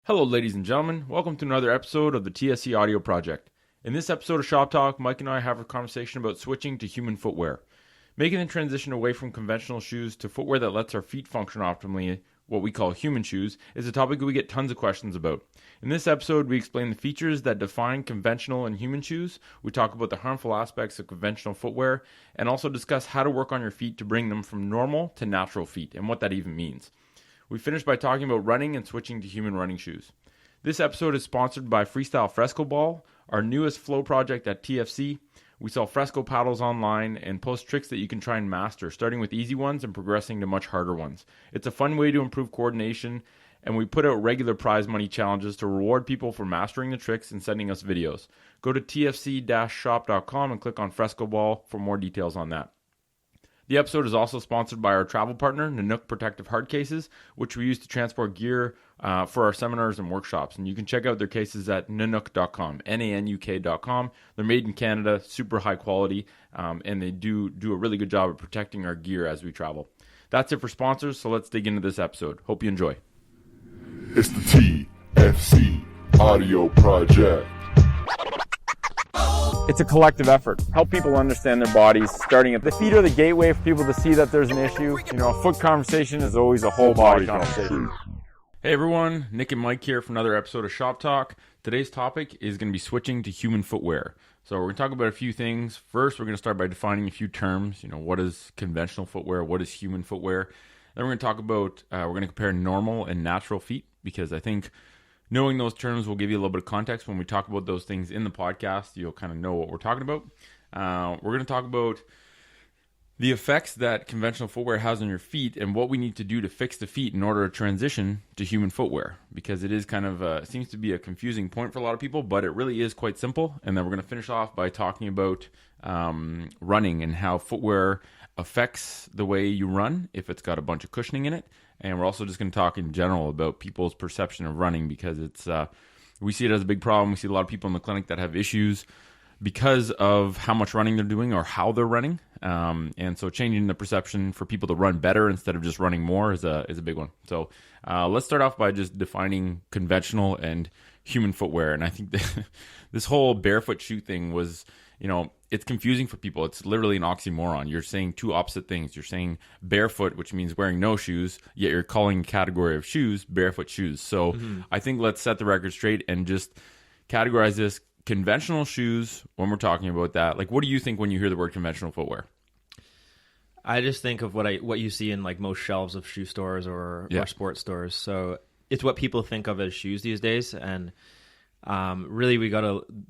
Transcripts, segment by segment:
Hello, ladies and gentlemen. Welcome to another episode of the TFC Audio Project. In this episode of Shop Talk, Mike and I have a conversation about switching to human footwear. Making the transition away from conventional shoes to footwear that lets our feet function optimally, what we call human shoes, is a topic we get tons of questions about. In this episode, we explain the features that define conventional and human shoes, we talk about the harmful aspects of conventional footwear, and also discuss how to work on your feet to bring them from normal to natural feet, and what that even means. We finish by talking about running and switching to human running shoes. This episode is sponsored by Freestyle Fresco Ball, our newest flow project at TFC. We sell Fresco paddles online and post tricks that you can try and master, starting with easy ones and progressing to much harder ones. It's a fun way to improve coordination, and we put out regular prize money challenges to reward people for mastering the tricks and sending us videos. Go to tfc-shop.com and click on Fresco Ball for more details on that. The episode is also sponsored by our travel partner, Nanook Protective Hard Cases, which we use to transport gear for our seminars and workshops. And you can check out their cases at nanook.com, Nanuk.com. They're made in Canada, super high quality, and they do a really good job of protecting our gear as we travel. That's it for sponsors, so let's dig into this episode. Hope you enjoy. It's the TFC Audio Project. It's a collective effort. Help people understand their bodies, starting at the feet are the gateway for people to see that there's an issue. You know, a foot conversation is always a whole body conversation. Hey everyone, Nick and Mike here for another episode of Shop Talk. Today's topic is going to be switching to human footwear. So we're going to talk about a few things. First, we're going to start by defining a few terms. You know, what is conventional footwear? What is human footwear? Then we're going to talk about, we're going to compare normal and natural feet, because I think knowing those terms will give you a little bit of context. When we talk about those things in the podcast, you'll kind of know what we're talking about. We're going to talk about the effects that conventional footwear has on your feet and what we need to do to fix the feet in order to transition to human footwear, because it is kind of seems to be a confusing point for a lot of people, but it really is quite simple. And then we're going to finish off by talking about running and how footwear affects the way you run if it's got a bunch of cushioning in it. And we're also just going to talk in general about people's perception of running, because it's we see it as a big problem. We see a lot of people in the clinic that have issues because of how much running they're doing or how they're running. And so changing the perception for people to run better instead of just running more is a big one. So let's start off by just defining conventional and human footwear. And I think that this whole barefoot shoe thing was, you know, it's confusing for people. It's literally an oxymoron. You're saying two opposite things. You're saying barefoot, which means wearing no shoes, yet you're calling a category of shoes barefoot shoes. So I think let's set the record straight and just categorize this. Conventional shoes, when we're talking about that, like, what do you think when you hear the word conventional footwear? I just think of what you see in like most shelves of shoe stores or sports stores. So it's what people think of as shoes these days, and really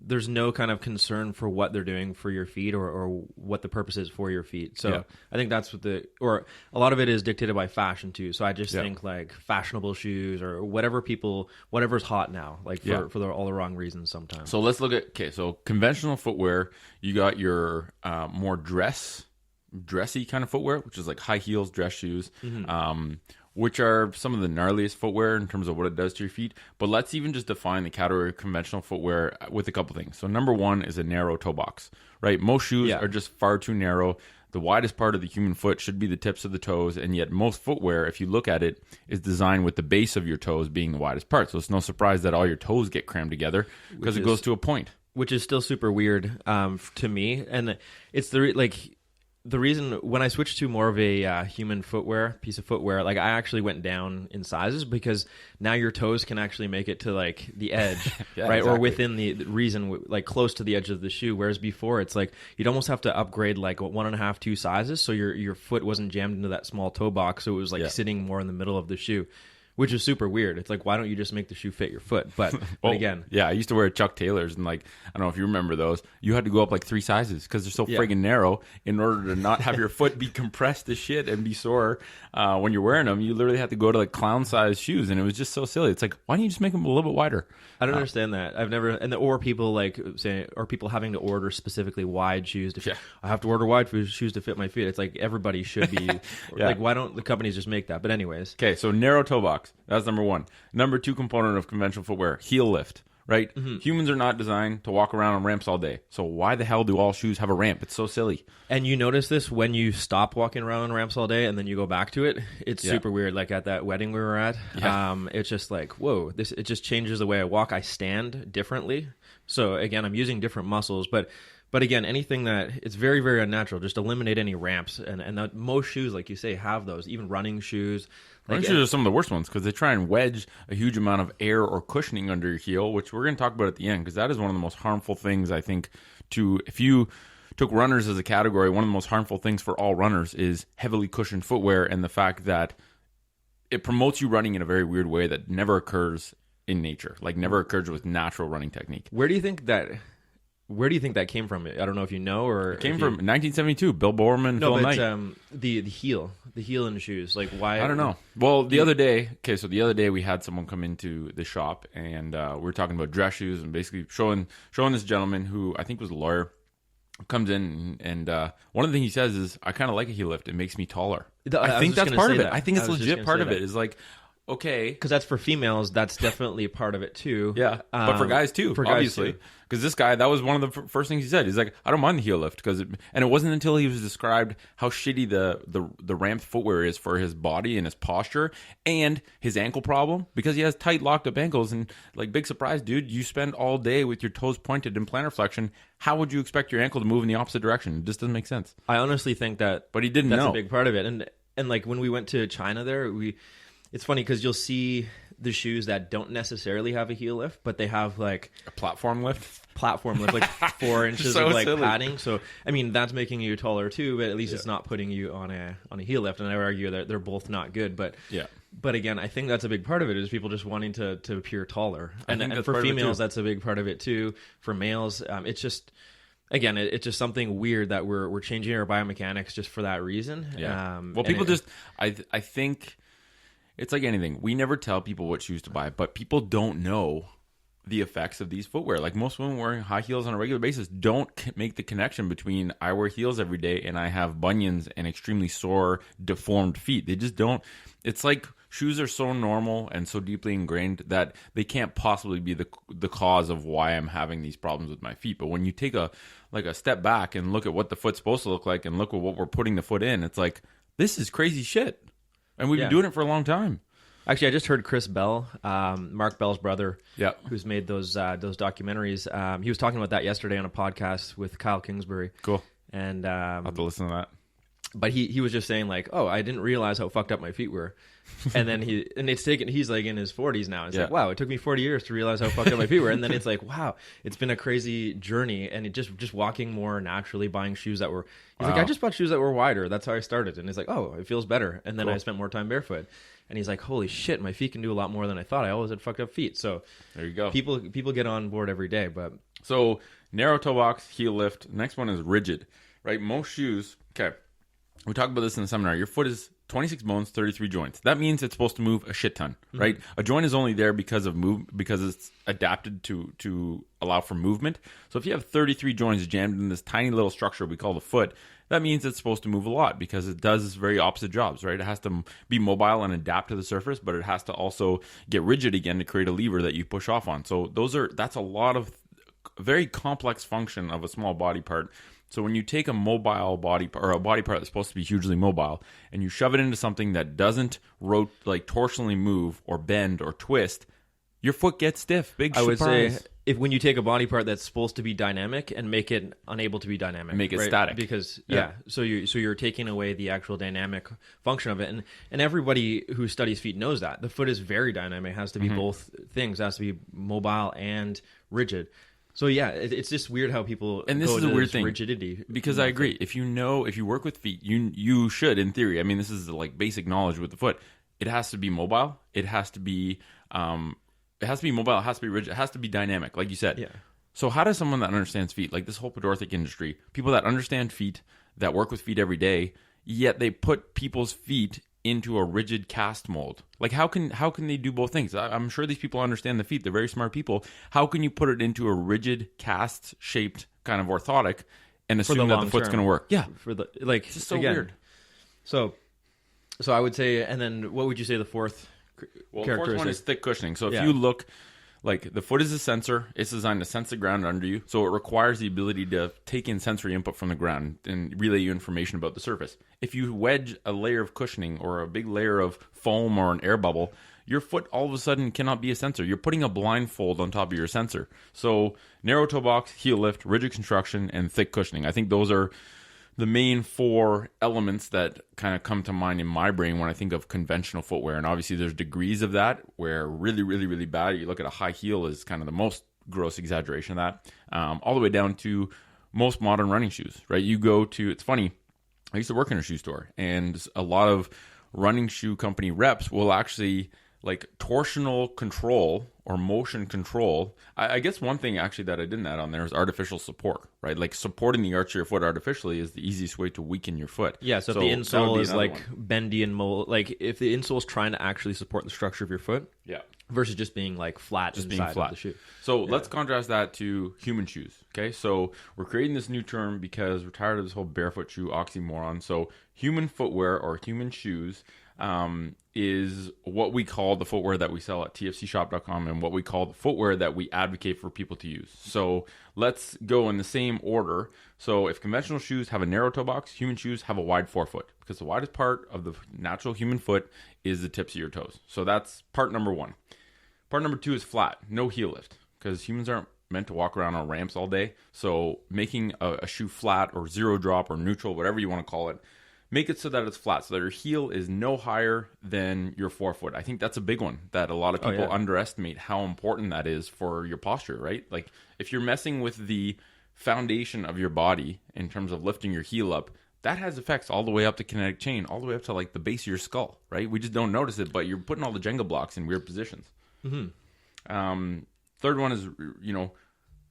there's no kind of concern for what they're doing for your feet or what the purpose is for your feet. So I think that's or a lot of it is dictated by fashion too. So I just think like fashionable shoes or whatever's hot now, like for all the wrong reasons sometimes. So let's look at, so conventional footwear, you got your more dressy kind of footwear, which is like high heels, dress shoes, which are some of the gnarliest footwear in terms of what it does to your feet. But let's even just define the category of conventional footwear with a couple things. So number one is a narrow toe box, right? Most shoes are just far too narrow. The widest part of the human foot should be the tips of the toes, and yet most footwear, if you look at it, is designed with the base of your toes being the widest part. So it's no surprise that all your toes get crammed together because it goes to a point. Which is still super weird to me. And it's the reason when I switched to more of a human piece of footwear, like I actually went down in sizes, because now your toes can actually make it to like the edge, right? Exactly. Or within the reason, like close to the edge of the shoe. Whereas before it's like you'd almost have to upgrade like 1.5, 2 sizes. So your foot wasn't jammed into that small toe box. So it was like sitting more in the middle of the shoe, which is super weird. It's like, why don't you just make the shoe fit your foot? But, but again. Yeah, I used to wear Chuck Taylors, and like, I don't know if you remember those. You had to go up like 3 sizes because they're so friggin' narrow in order to not have your foot be compressed as shit and be sore when you're wearing them. You literally had to go to like clown size shoes, and it was just so silly. It's like, why don't you just make them a little bit wider? I don't understand that. I've never, or people like say, or people having to order specifically wide shoes to fit. I have to order wide shoes to fit my feet. It's like everybody should be, like, why don't the companies just make that? But anyways. Okay, so narrow toe box. That's number one. Number two component of conventional footwear, heel lift, right? Humans are not designed to walk around on ramps all day. So why the hell do all shoes have a ramp? It's so silly. And you notice this when you stop walking around on ramps all day and then you go back to it. It's Yeah. super weird. Like at that wedding we were at, it's just like, whoa, it just changes the way I walk. I stand differently. So again, I'm using different muscles, but again, anything that it's very, very unnatural. Just eliminate any ramps, and that most shoes, like you say, have those. Even running shoes. Running shoes are some of the worst ones because they try and wedge a huge amount of air or cushioning under your heel, which we're going to talk about at the end because that is one of the most harmful things I think. If you took runners as a category, one of the most harmful things for all runners is heavily cushioned footwear and the fact that it promotes you running in a very weird way that never occurs in nature, like never occurs with natural running technique. Where do you think that came from? I don't know if you know or It came from 1972. Bill Bowerman, Phil Knight. The heel in the shoes. Like why? I don't know. Well, the other day we had someone come into the shop and we were talking about dress shoes and basically showing this gentleman who I think was a lawyer comes in and one of the things he says is, I kind of like a heel lift. It makes me taller. I think that's part of it. I think it's legit part of it. Is like, okay, because that's for females. That's definitely a part of it too. Yeah, but for guys too, obviously. Because this guy, that was one of the first things he said. He's like, I don't mind the heel lift and it wasn't until he was described how shitty the ramp footwear is for his body and his posture and his ankle problem because he has tight locked up ankles and like big surprise, dude. You spend all day with your toes pointed in plantar flexion. How would you expect your ankle to move in the opposite direction? It just doesn't make sense. I honestly think that, but he didn't that's know. a big part of it. And like when we went to China there, it's funny because you'll see the shoes that don't necessarily have a heel lift, but they have like a platform lift, like 4 inches so of like silly. padding. So I mean that's making you taller too, but at least it's not putting you on a heel lift. And I would argue that they're both not good, but yeah. But again, I think that's a big part of it is people just wanting to appear taller, and for females that's a big part of it too. For males, it's just. Again, it's just something weird that we're changing our biomechanics just for that reason. Yeah. Well, people I think it's like anything. We never tell people what shoes to buy, but people don't know the effects of these footwear. Like most women wearing high heels on a regular basis don't make the connection between I wear heels every day and I have bunions and extremely sore, deformed feet. They just don't. It's like shoes are so normal and so deeply ingrained that they can't possibly be the cause of why I'm having these problems with my feet. But when you take a step back and look at what the foot's supposed to look like and look at what we're putting the foot in, it's like, this is crazy shit. And we've been doing it for a long time. Actually, I just heard Chris Bell, Mark Bell's brother, who's made those documentaries. He was talking about that yesterday on a podcast with Kyle Kingsbury. Cool. And I'll have to listen to that. But he was just saying like, oh, I didn't realize how fucked up my feet were. And then he's like in his 40s now. It's like, wow, it took me 40 years to realize how fucked up my feet were. And then it's like, wow, it's been a crazy journey. And it just walking more naturally, buying shoes that were, he's like, I just bought shoes that were wider. That's how I started. And he's like, oh, it feels better. And then I spent more time barefoot. And he's like, holy shit, my feet can do a lot more than I thought. I always had fucked up feet. So there you go. People get on board every day. But so narrow toe box, heel lift. Next one is rigid, right? Most shoes, okay. We talked about this in the seminar. Your foot is 26 bones, 33 joints. That means it's supposed to move a shit ton, right? A joint is only there because it's adapted to allow for movement. So if you have 33 joints jammed in this tiny little structure we call the foot, that means it's supposed to move a lot because it does very opposite jobs, right? It has to be mobile and adapt to the surface, but it has to also get rigid again to create a lever that you push off on. So that's a lot of very complex function of a small body part. So when you take a mobile body part, or a body part that's supposed to be hugely mobile, and you shove it into something that doesn't torsionally move or bend or twist, your foot gets stiff. I would say when you take a body part that's supposed to be dynamic and make it unable to be dynamic, make it static, because so you're taking away the actual dynamic function of it, and everybody who studies feet knows that the foot is very dynamic. It has to be both things. It has to be mobile and rigid. So yeah, it's just weird how people and this is a weird thing rigidity because I agree. If you work with feet, you should in theory. I mean, this is like basic knowledge with the foot. It has to be mobile. It has to be mobile. It has to be rigid. It has to be dynamic, like you said. Yeah. So how does someone that understands feet, like this whole podorthic industry, people that understand feet, that work with feet every day, yet they put people's feet into a rigid cast mold? Like how can they do both things? I'm sure these people understand the feet. They're very smart people. How can you put it into a rigid cast shaped kind of orthotic and assume that the foot's going to work? Yeah, it's just so weird. So I would say, and then what would you say the fourth? Well, the fourth one is thick cushioning. So if you look, Like the foot is a sensor. It's designed to sense the ground under you. So it requires the ability to take in sensory input from the ground and relay you information about the surface. If you wedge a layer of cushioning or a big layer of foam or an air bubble, your foot all of a sudden cannot be a sensor. You're putting a blindfold on top of your sensor. So narrow toe box, heel lift, rigid construction, and thick cushioning. I think those are the main 4 elements that kind of come to mind in my brain when I think of conventional footwear. And obviously there's degrees of that where really, really, really bad. You look at a high heel is kind of the most gross exaggeration of that, all the way down to most modern running shoes, right? You go to, it's funny, I used to work in a shoe store, and a lot of running shoe company reps will actually like torsional control or motion control. I guess one thing actually that I didn't add on there is artificial support, right? Like supporting the arch of your foot artificially is the easiest way to weaken your foot. Yeah, so if the insole is like bendy and like if the insole is trying to actually support the structure of your foot, yeah, versus just being like flat, just being flat of the shoe. So let's contrast that to human shoes. Okay, so we're creating this new term because we're tired of this whole barefoot shoe oxymoron. So human footwear or human shoes is what we call the footwear that we sell at tfcshop.com and what we call the footwear that we advocate for people to use. So let's go in the same order. So if conventional shoes have a narrow toe box, human shoes have a wide forefoot, because the widest part of the natural human foot is the tips of your toes. So that's part number 1. Part number 2 is flat, no heel lift, because humans aren't meant to walk around on ramps all day. So making a shoe flat or zero drop or neutral, whatever you want to call it, make it so that it's flat, so that your heel is no higher than your forefoot. I think that's a big one that a lot of people underestimate how important that is for your posture, right? Like if you're messing with the foundation of your body in terms of lifting your heel up, that has effects all the way up to kinetic chain, all the way up to like the base of your skull, right? We just don't notice it, but you're putting all the Jenga blocks in weird positions. Mm-hmm. Third one is,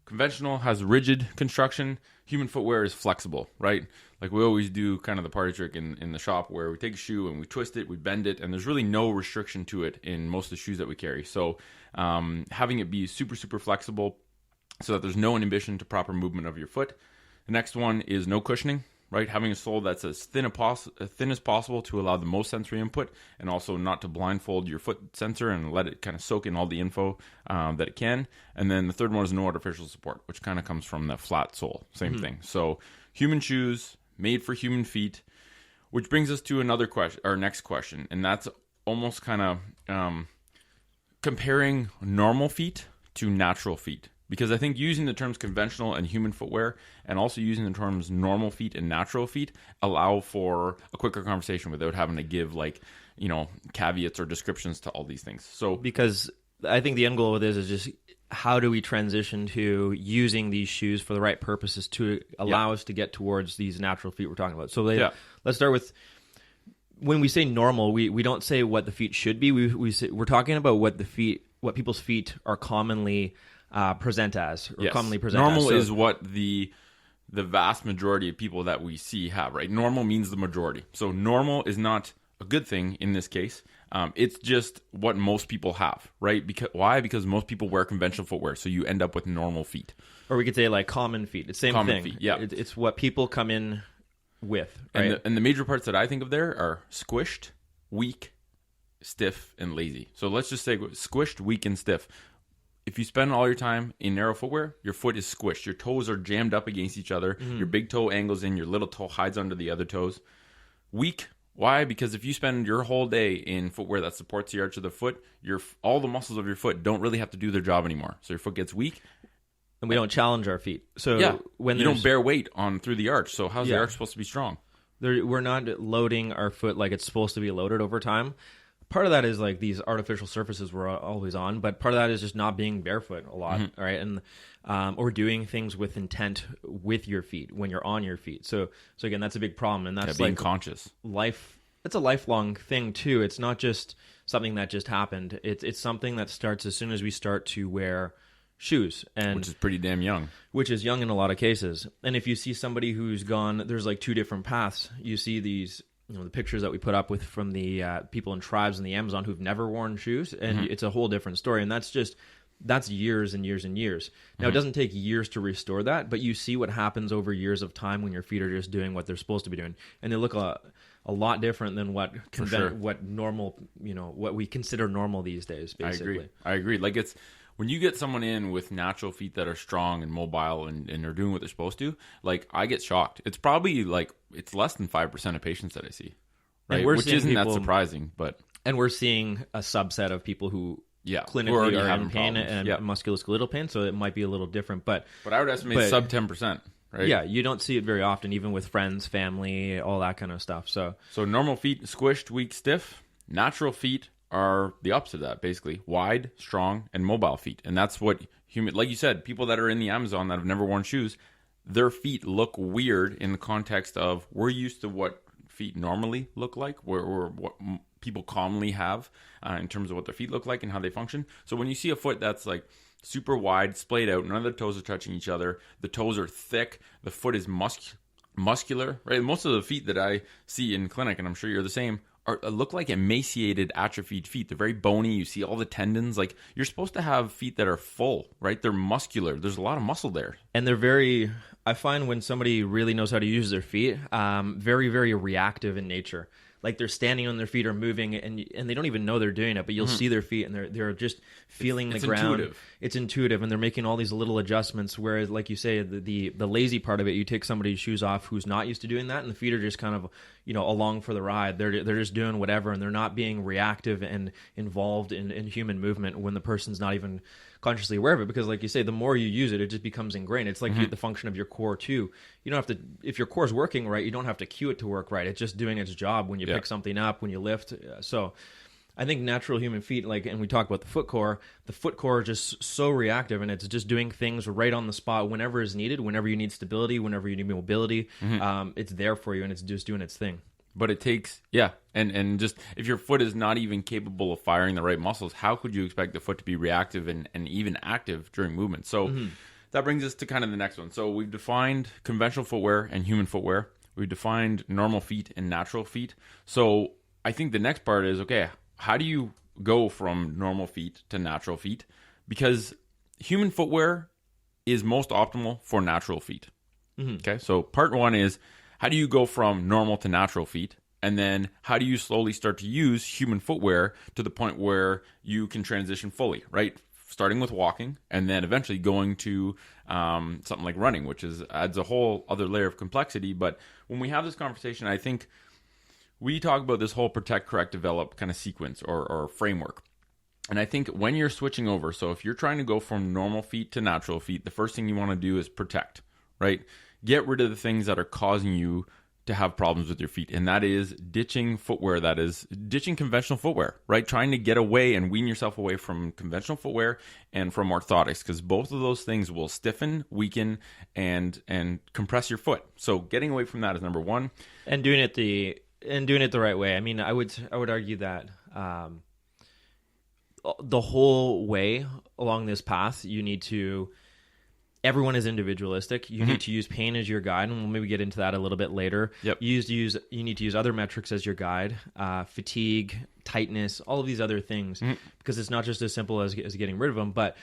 conventional has rigid construction. Human footwear is flexible, right? Like we always do kind of the party trick in the shop where we take a shoe and we twist it, we bend it, and there's really no restriction to it in most of the shoes that we carry. So having it be super, super flexible so that there's no inhibition to proper movement of your foot. The next one is no cushioning, right? Having a sole that's as thin as possible to allow the most sensory input, and also not to blindfold your foot sensor and let it kind of soak in all the info that it can. And then the third one is no artificial support, which kind of comes from the flat sole. Same thing. So human shoes made for human feet, which brings us to another question, our next question, and that's almost kind of comparing normal feet to natural feet. Because I think using the terms conventional and human footwear and also using the terms normal feet and natural feet allow for a quicker conversation without having to give caveats or descriptions to all these things. So because I think the end goal of this is just how do we transition to using these shoes for the right purposes to allow us to get towards these natural feet we're talking about. So let's start with, when we say normal, we don't say what the feet should be. We're talking about what people's feet are commonly present as, or commonly present normal as. So, is what the vast majority of people that we see have, right? Normal means the majority. So normal is not a good thing in this case. It's just what most people have, right? Why? Because most people wear conventional footwear, so you end up with normal feet. Or we could say like common feet. It's the same common thing. Feet, yeah. It's what people come in with, right? And the major parts that I think of there are squished, weak, stiff, and lazy. So let's just say squished, weak, and stiff. If you spend all your time in narrow footwear, your foot is squished. Your toes are jammed up against each other. Mm-hmm. Your big toe angles in. Your little toe hides under the other toes. Weak. Why? Because if you spend your whole day in footwear that supports the arch of the foot, all the muscles of your foot don't really have to do their job anymore. So your foot gets weak. And we don't challenge our feet. So when you don't bear weight through the arch. So how's the arch supposed to be strong? We're not loading our foot like it's supposed to be loaded over time. Part of that is like these artificial surfaces we're always on, but part of that is just not being barefoot a lot, mm-hmm. right? And or doing things with intent with your feet when you're on your feet. So again, that's a big problem, and that's being conscious. It's a lifelong thing too. It's not just something that just happened. It's something that starts as soon as we start to wear shoes, and which is pretty damn young. Which is young in a lot of cases. And if you see somebody who's gone, there's like two different paths. You see these. The pictures that we put up from the people in tribes in the Amazon who've never worn shoes, and mm-hmm. it's a whole different story. And that's years and years and years. Now, mm-hmm. It doesn't take years to restore that, but you see what happens over years of time when your feet are just doing what they're supposed to be doing, and they look a lot different than what normal, what we consider normal these days. Basically, I agree. Like when you get someone in with natural feet that are strong and mobile and are doing what they're supposed to, like, I get shocked. It's probably like it's less than 5% of patients that I see, right? Which isn't that surprising, but we're seeing a subset of people who clinically are in pain and musculoskeletal pain, so it might be a little different. But I would estimate sub 10%. Right? Yeah, you don't see it very often, even with friends, family, all that kind of stuff. So normal feet, squished, weak, stiff. Natural feet are the opposite of that, basically. Wide, strong, and mobile feet. And that's what like you said, people that are in the Amazon that have never worn shoes, their feet look weird in the context of we're used to what feet normally look like, or what people commonly have in terms of what their feet look like and how they function. So when you see a foot that's like super wide, splayed out, none of the toes are touching each other, the toes are thick, the foot is muscular, right? Most of the feet that I see in clinic, and I'm sure you're the same, look like emaciated, atrophied feet. They're very bony. You see all the tendons. Like, you're supposed to have feet that are full, right? They're muscular. There's a lot of muscle there. And they're very, I find when somebody really knows how to use their feet, very, very reactive in nature. Like, they're standing on their feet or moving, and they don't even know they're doing it, but you'll see their feet, and they're just feeling the ground. Intuitive. It's intuitive, and they're making all these little adjustments, whereas, like you say, the lazy part of it, you take somebody's shoes off who's not used to doing that, and the feet are just kind of, along for the ride. They're just doing whatever, and they're not being reactive and involved in human movement when the person's not even consciously aware of it, because like you say, the more you use it, it just becomes ingrained. It's like the function of your core too. You don't have to, if your core's working right, you don't have to cue it to work right. It's just doing its job when you pick something up, when you lift. So I think natural human feet, like, and we talk about the foot core is just so reactive, and it's just doing things right on the spot whenever is needed, whenever you need stability, whenever you need mobility. It's there for you, and it's just doing its thing. But it takes, and just if your foot is not even capable of firing the right muscles, how could you expect the foot to be reactive and even active during movement? So that brings us to kind of the next one. So we've defined conventional footwear and human footwear. We've defined normal feet and natural feet. So I think the next part is, okay, how do you go from normal feet to natural feet? Because human footwear is most optimal for natural feet. Okay, so part one is, how do you go from normal to natural feet? And then how do you slowly start to use human footwear to the point where you can transition fully, right? Starting with walking and then eventually going to something like running, which adds a whole other layer of complexity. But when we have this conversation, I think we talk about this whole protect, correct, develop kind of sequence or framework. And I think when you're switching over, so if you're trying to go from normal feet to natural feet, the first thing you want to do is protect, right? Get rid of the things that are causing you to have problems with your feet. And that is ditching footwear, that is ditching conventional footwear, right? Trying to get away and wean yourself away from conventional footwear and from orthotics, because both of those things will stiffen, weaken, and compress your foot. So getting away from that is number one. And doing it the right way. I mean, I would argue that the whole way along this path, you need to. Everyone is individualistic. You need to use pain as your guide, and we'll maybe get into that a little bit later. Yep. You need to use other metrics as your guide, fatigue, tightness, all of these other things, because it's not just as simple as getting rid of them, but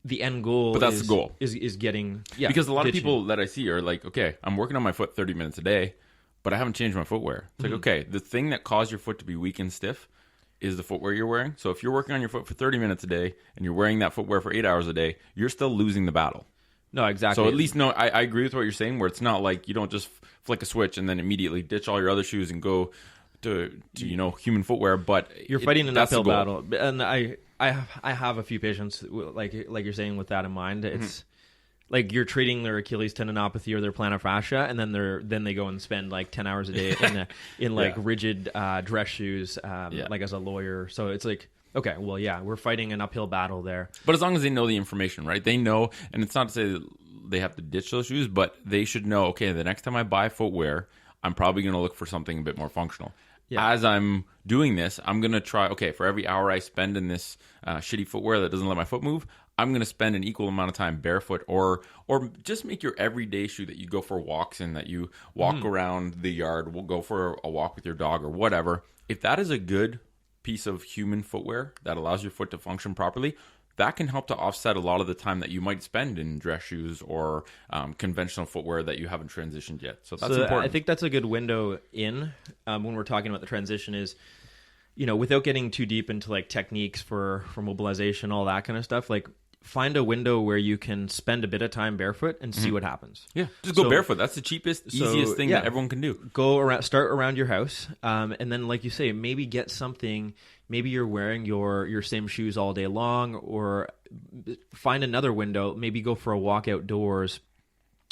the end goal. But that's the goal. Is getting because a lot of people that I see are like, okay, I'm working on my foot 30 minutes a day, but I haven't changed my footwear. It's like, okay, the thing that caused your foot to be weak and stiff is the footwear you're wearing. So if you're working on your foot for 30 minutes a day and you're wearing that footwear for 8 hours a day, you're still losing the battle. No, exactly. So at least I agree with what you're saying, where it's not like you don't just flick a switch and then immediately ditch all your other shoes and go to human footwear. But you're fighting an uphill battle, and I have a few patients like you're saying with that in mind. It's like you're treating their Achilles tendinopathy or their plantar fascia, and then they go and spend like 10 hours a day in rigid dress shoes, like as a lawyer. So it's like, okay, well, yeah, we're fighting an uphill battle there. But as long as they know the information, right? They know, and it's not to say that they have to ditch those shoes, but they should know, okay, the next time I buy footwear, I'm probably going to look for something a bit more functional. Yeah. As I'm doing this, I'm going to try, okay, for every hour I spend in this shitty footwear that doesn't let my foot move, I'm going to spend an equal amount of time barefoot, or just make your everyday shoe that you go for walks in, that you walk around the yard, we'll go for a walk with your dog or whatever. If that is a good piece of human footwear that allows your foot to function properly, that can help to offset a lot of the time that you might spend in dress shoes or conventional footwear that you haven't transitioned yet. So that's important. I think that's a good window in when we're talking about the transition is, without getting too deep into like techniques for mobilization, all that kind of stuff. Like find a window where you can spend a bit of time barefoot and see what happens. Yeah, just go barefoot. That's the cheapest, easiest thing that everyone can do. Go around, start around your house, and then, like you say, maybe get something. Maybe you're wearing your same shoes all day long, or find another window. Maybe go for a walk outdoors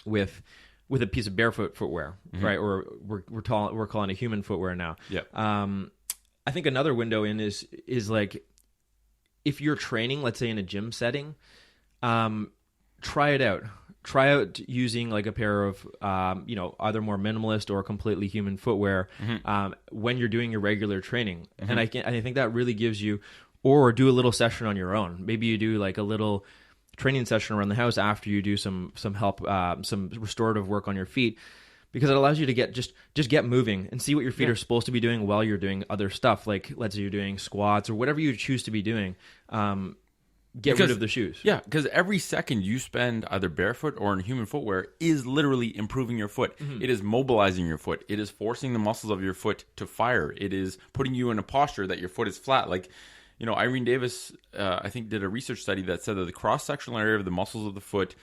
with a piece of barefoot footwear, right? Or we're calling it human footwear now. Yeah. I think another window in is like, if you're training, let's say in a gym setting, try it out. Try out using like a pair of, either more minimalist or completely human footwear when you're doing your regular training. And I think that really gives you, or do a little session on your own. Maybe you do like a little training session around the house after you do some help, some restorative work on your feet, because it allows you to get moving and see what your feet are supposed to be doing while you're doing other stuff. Like, let's say you're doing squats or whatever you choose to be doing. Get rid of the shoes. Yeah, because every second you spend either barefoot or in human footwear is literally improving your foot. It is mobilizing your foot. It is forcing the muscles of your foot to fire. It is putting you in a posture that your foot is flat. Like, Irene Davis, I think, did a research study that said that the cross-sectional area of the muscles of the foot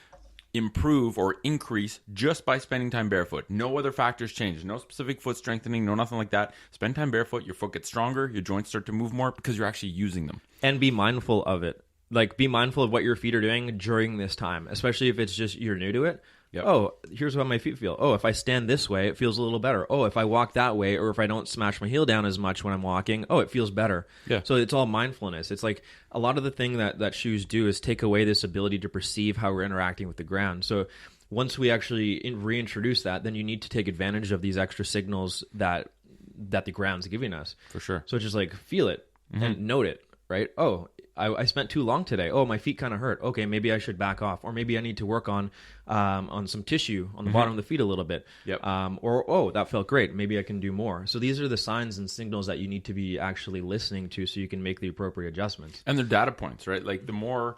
improve or increase just by spending time barefoot. No other factors change. No specific foot strengthening, no nothing like that. Spend time barefoot, your foot gets stronger, your joints start to move more because you're actually using them. And be mindful of it. Like, be mindful of what your feet are doing during this time, especially if it's just you're new to it. Yep. Oh, here's how my feet feel. Oh, if I stand this way, it feels a little better. Oh, if I walk that way, or if I don't smash my heel down as much when I'm walking, oh, it feels better. Yeah. So it's all mindfulness. It's like a lot of the thing that shoes do is take away this ability to perceive how we're interacting with the ground. So once we actually reintroduce that, then you need to take advantage of these extra signals that the ground's giving us. For sure. So just like feel it and note it, right? Oh, I spent too long today. Oh, my feet kind of hurt. Okay, maybe I should back off, or maybe I need to work on some tissue on the bottom of the feet a little bit. Yep. Or oh, that felt great. Maybe I can do more. So these are the signs and signals that you need to be actually listening to, so you can make the appropriate adjustments. And they're data points, right? Like the more,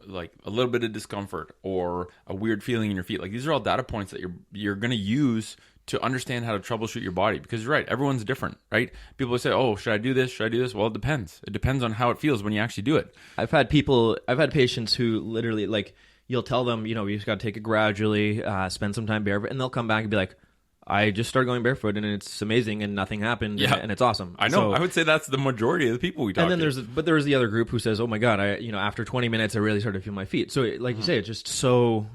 like a little bit of discomfort or a weird feeling in your feet. Like these are all data points that you're going to use to understand how to troubleshoot your body, because you're right, everyone's different, right? People will say, oh, should I do this? Should I do this? Well, it depends. It depends on how it feels when you actually do it. I've had patients who literally, like, you'll tell them, you just got to take it gradually, spend some time barefoot, and they'll come back and be like, I just started going barefoot and it's amazing and nothing happened and it's awesome. I know. So, I would say that's the majority of the people we talk to. And then there's the other group who says, oh my God, after 20 minutes, I really started to feel my feet. So like you say, it's just so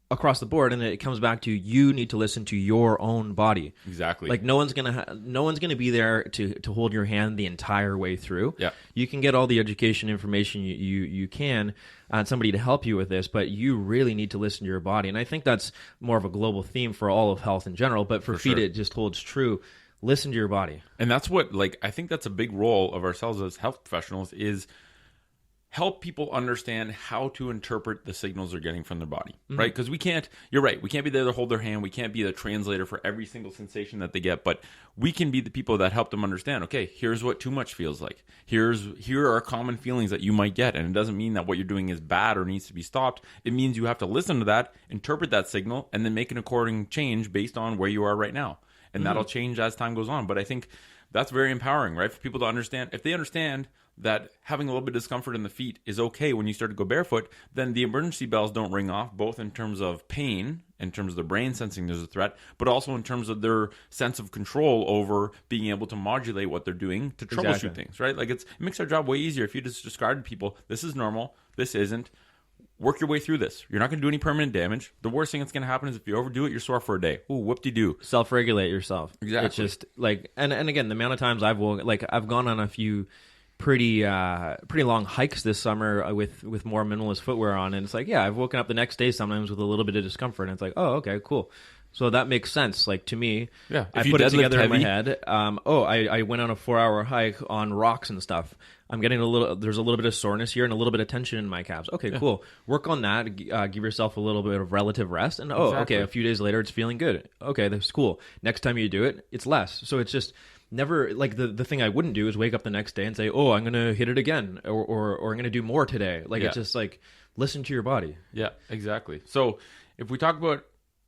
across the board, and it comes back to you need to listen to your own body. Exactly. Like no one's gonna be there to hold your hand the entire way through. Yeah. You can get all the education information you can and somebody to help you with this, but you really need to listen to your body. And I think that's more of a global theme for all of health in general, but for feet, it just holds true. Listen to your body. And that's what, I think that's a big role of ourselves as health professionals, is help people understand how to interpret the signals they're getting from their body, right? Because you're right, we can't be there to hold their hand. We can't be the translator for every single sensation that they get, but we can be the people that help them understand, okay, here's what too much feels like. Here are common feelings that you might get. And it doesn't mean that what you're doing is bad or needs to be stopped. It means you have to listen to that, interpret that signal, and then make an according change based on where you are right now. And that'll change as time goes on. But I think that's very empowering, right? For people to understand. If they understand that having a little bit of discomfort in the feet is okay when you start to go barefoot, then the emergency bells don't ring off, both in terms of pain, in terms of the brain sensing there's a threat, but also in terms of their sense of control over being able to modulate what they're doing to troubleshoot things, right? Like it makes our job way easier if you just describe to people, this is normal, this isn't. Work your way through this. You're not going to do any permanent damage. The worst thing that's going to happen is if you overdo it, you're sore for a day. Ooh, whoop-de-doo. Self-regulate yourself. Exactly. It's just like, and again, the amount of times I've gone on a few pretty long hikes this summer with more minimalist footwear on, and it's like, yeah, I've woken up the next day sometimes with a little bit of discomfort, and it's like, oh, okay, cool. So that makes sense. Like to me, yeah, I put it together in my head. I went on a 4-hour hike on rocks and stuff. I'm getting there's a little bit of soreness here and a little bit of tension in my calves. Okay, cool. Work on that. Give yourself a little bit of relative rest. And okay, a few days later, it's feeling good. Okay, that's cool. Next time you do it, it's less. So it's just never, like the thing I wouldn't do is wake up the next day and say, oh, I'm going to hit it again or I'm going to do more today. Like it's just like, listen to your body. Yeah, exactly. So if we talk about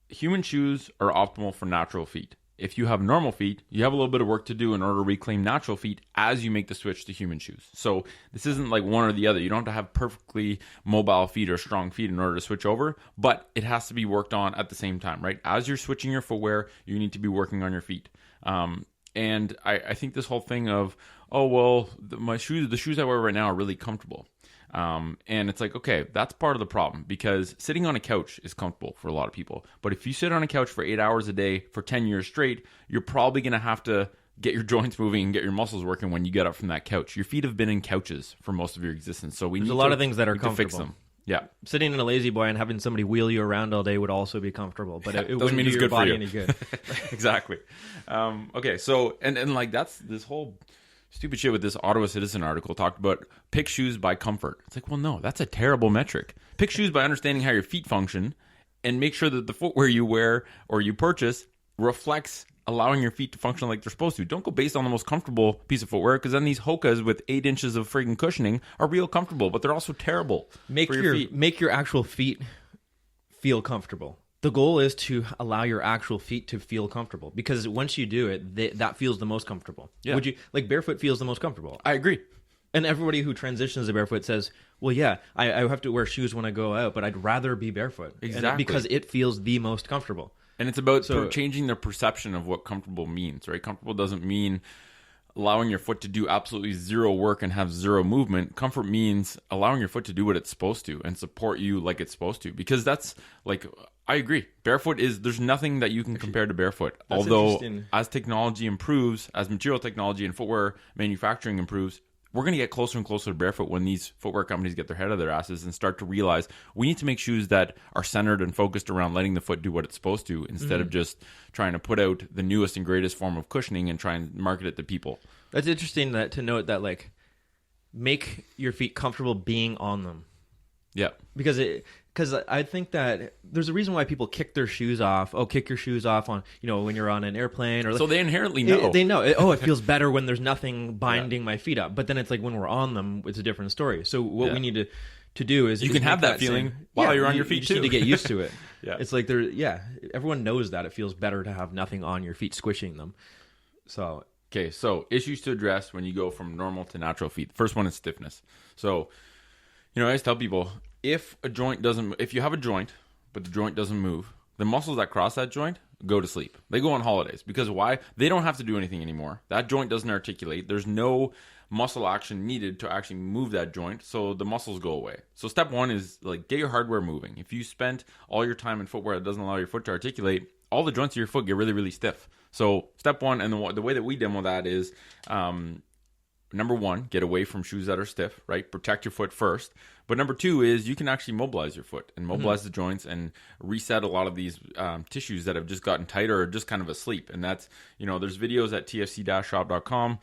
human shoes are optimal for natural feet. if you have normal feet, you have a little bit of work to do in order to reclaim natural feet as you make the switch to human shoes. So this isn't like one or the other. You don't have to have perfectly mobile feet or strong feet in order to switch over, but it has to be worked on at the same time, right? As you're switching your footwear, you need to be working on your feet. And I think this whole thing of, oh, well, the shoes I wear right now are really comfortable. And it's like, okay, that's part of the problem, because sitting on a couch is comfortable for a lot of people. But if you sit on a couch for 8 hours a day for 10 years straight, you're probably going to have to get your joints moving and get your muscles working when you get up from that couch. Your feet have been in couches for most of your existence. So there's a lot of things that are comfortable. To fix them. Yeah. Sitting in a lazy boy and having somebody wheel you around all day would also be comfortable, but it wouldn't mean do it's your good for body you. any good. Exactly. Okay, so and like that's this whole stupid shit with this Ottawa Citizen article talked about pick shoes by comfort. It's like, well, no, that's a terrible metric. Pick shoes by understanding how your feet function and make sure that the footwear you wear or you purchase reflects allowing your feet to function like they're supposed to. Don't go based on the most comfortable piece of footwear, because then these Hokas with 8 inches of friggin' cushioning are real comfortable, but they're also terrible for your feet. Make your actual feet feel comfortable. The goal is to allow your actual feet to feel comfortable, because once you do it, that feels the most comfortable. Yeah. Would you like barefoot feels the most comfortable? I agree. And everybody who transitions to barefoot says, well, yeah, I have to wear shoes when I go out, but I'd rather be barefoot. Exactly. Because it feels the most comfortable. And it's about changing their perception of what comfortable means, right? Comfortable doesn't mean allowing your foot to do absolutely zero work and have zero movement. Comfort means allowing your foot to do what it's supposed to and support you like it's supposed to. Because that's like, I agree. Barefoot there's nothing that you can compare to barefoot. Although as technology improves, as material technology and footwear manufacturing improves, we're going to get closer and closer to barefoot when these footwear companies get their head out of their asses and start to realize we need to make shoes that are centered and focused around letting the foot do what it's supposed to, instead of just trying to put out the newest and greatest form of cushioning and try and market it to people. That's interesting to note that, like, make your feet comfortable being on them. Yeah. Because I think that there's a reason why people kick their shoes off. Oh, kick your shoes off on, when you're on an airplane, or so they inherently know. They know. It feels better when there's nothing binding my feet up. But then it's like when we're on them, it's a different story. So what we need to do is you can have that feeling while you're on your feet you too. You need to get used to it. Yeah. It's like everyone knows that it feels better to have nothing on your feet squishing them. So okay, so issues to address when you go from normal to natural feet. First one is stiffness. So, I always tell people, if you have a joint, but the joint doesn't move, the muscles that cross that joint go to sleep. They go on holidays. Because why? They don't have to do anything anymore. That joint doesn't articulate. There's no muscle action needed to actually move that joint, so the muscles go away. So step one is like get your hardware moving. If you spent all your time in footwear that doesn't allow your foot to articulate, all the joints of your foot get really, really stiff. So step one, and the way that we demo that is, number one, get away from shoes that are stiff, right? Protect your foot first. But number two is you can actually mobilize your foot and mobilize the joints and reset a lot of these tissues that have just gotten tighter or just kind of asleep. And that's, there's videos at tfc-shop.com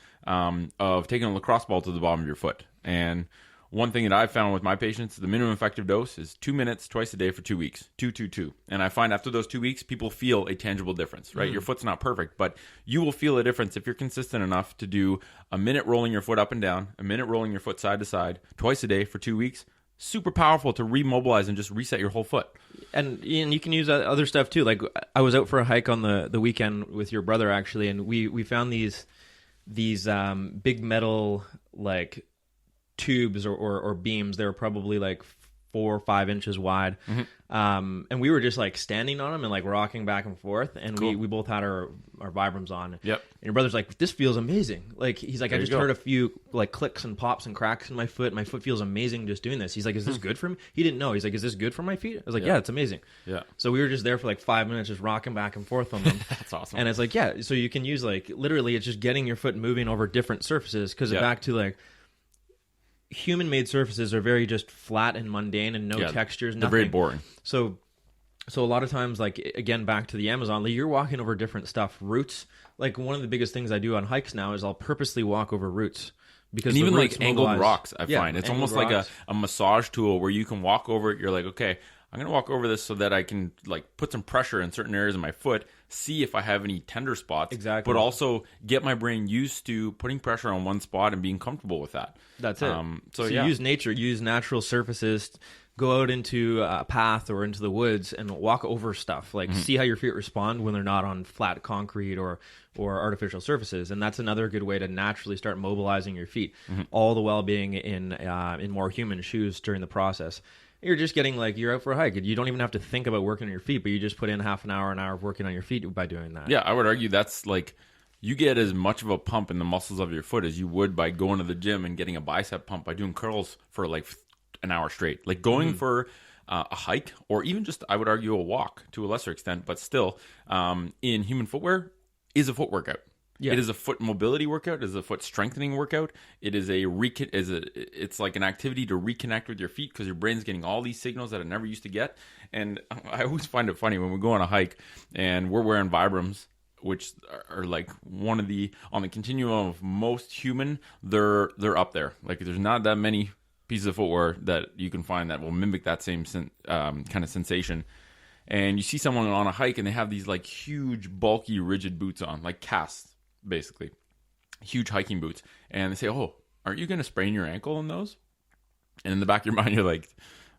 of taking a lacrosse ball to the bottom of your foot. And one thing that I've found with my patients, the minimum effective dose is 2 minutes twice a day for 2 weeks. 2-2-2. And I find after those 2 weeks, people feel a tangible difference, right? Your foot's not perfect, but you will feel a difference if you're consistent enough to do a minute rolling your foot up and down, a minute rolling your foot side to side, twice a day for 2 weeks. Super powerful to remobilize and just reset your whole foot. And you can use other stuff too. Like I was out for a hike on the weekend with your brother actually, and we found these big metal like tubes or beams. They were probably like 4 or 5 inches wide. And we were just like standing on them and like rocking back and forth. And we both had our Vibrams on. Yep. And your brother's like, this feels amazing. Like, he's like, I just heard a few like clicks and pops and cracks in my foot. My foot feels amazing just doing this. He's like, is this good for me? He didn't know. He's like, is this good for my feet? I was like, yeah, it's amazing. Yeah. So we were just there for like 5 minutes, just rocking back and forth on them. That's awesome. And it's like, yeah, so you can use like, literally it's just getting your foot moving over different surfaces. Because back to like, human-made surfaces are very just flat and mundane and no textures, nothing. They're very boring. So a lot of times, like, again, back to the Amazon, like, you're walking over different stuff. Roots, like, one of the biggest things I do on hikes now is I'll purposely walk over roots. Because and even like angled rocks, I find. It's almost like a massage tool where you can walk over it. You're like, okay, I'm going to walk over this so that I can like put some pressure in certain areas of my foot, see if I have any tender spots. Exactly. But also get my brain used to putting pressure on one spot and being comfortable with that. That's it. So use nature, use natural surfaces go out into a path or into the woods and walk over stuff. Like see how your feet respond when they're not on flat concrete or artificial surfaces. And that's another good way to naturally start mobilizing your feet, all the while being in more human shoes during the process. You're just getting like you're out for a hike. You don't even have to think about working on your feet, but you just put in half an hour of working on your feet by doing that. Yeah, I would argue that's like you get as much of a pump in the muscles of your foot as you would by going to the gym and getting a bicep pump by doing curls for like an hour straight. Like going for a hike or even just, I would argue, a walk to a lesser extent, but still in human footwear is a foot workout. Yeah. It is a foot mobility workout. It is a foot strengthening workout. It is it's like an activity to reconnect with your feet because your brain's getting all these signals that it never used to get. And I always find it funny when we go on a hike and we're wearing Vibrams, which are like one of on the continuum of most human, they're up there. Like there's not that many pieces of footwear that you can find that will mimic that same kind of sensation. And you see someone on a hike and they have these like huge, bulky, rigid boots on, like casts, basically. Huge hiking boots. And they say, oh, aren't you going to sprain your ankle in those? And in the back of your mind, you're like,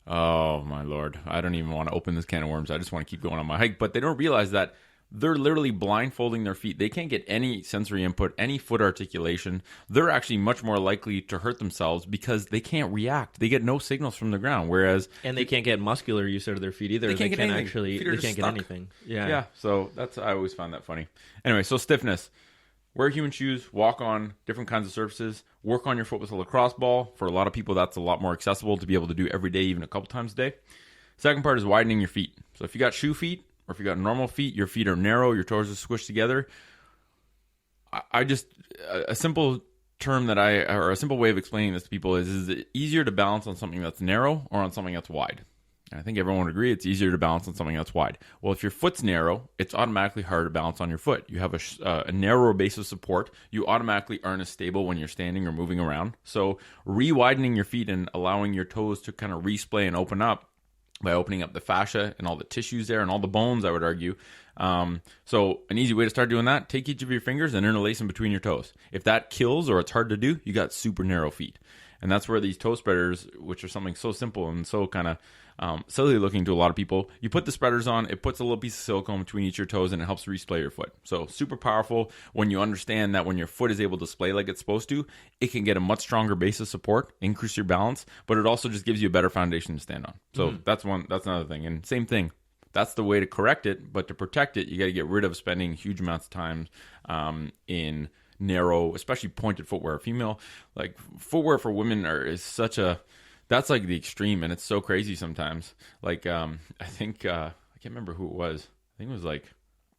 oh, my Lord, I don't even want to open this can of worms. I just want to keep going on my hike. But they don't realize that they're literally blindfolding their feet. They can't get any sensory input, any foot articulation. They're actually much more likely to hurt themselves because they can't react. They get no signals from the ground. Whereas, and they can't get muscular use out of their feet either. They can't actually. They can't get anything. Yeah. So I always found that funny. Anyway, so stiffness. Wear human shoes. Walk on different kinds of surfaces. Work on your foot with a lacrosse ball. For a lot of people, that's a lot more accessible to be able to do every day, even a couple times a day. Second part is widening your feet. So if you got shoe feet, or if you got normal feet, your feet are narrow, your toes are squished together. A simple term or a simple way of explaining this to people is it easier to balance on something that's narrow or on something that's wide? And I think everyone would agree it's easier to balance on something that's wide. Well, if your foot's narrow, it's automatically harder to balance on your foot. You have a narrower base of support. You automatically aren't as stable when you're standing or moving around. So re-widening your feet and allowing your toes to kind of resplay and open up by opening up the fascia and all the tissues there and all the bones, I would argue. So an easy way to start doing that, take each of your fingers and interlace them between your toes. If that kills or it's hard to do, you got super narrow feet. And that's where these toe spreaders, which are something so simple and so kind of silly looking to a lot of people, you put the spreaders on, it puts a little piece of silicone between each of your toes and it helps resplay your foot. So super powerful when you understand that when your foot is able to splay like it's supposed to, it can get a much stronger base of support, increase your balance, but it also just gives you a better foundation to stand on. So that's another thing. And same thing. That's the way to correct it, but to protect it, you got to get rid of spending huge amounts of time in narrow, especially pointed footwear. Like footwear for women that's like the extreme, and it's so crazy sometimes. Like I think I can't remember who it was. I think it was like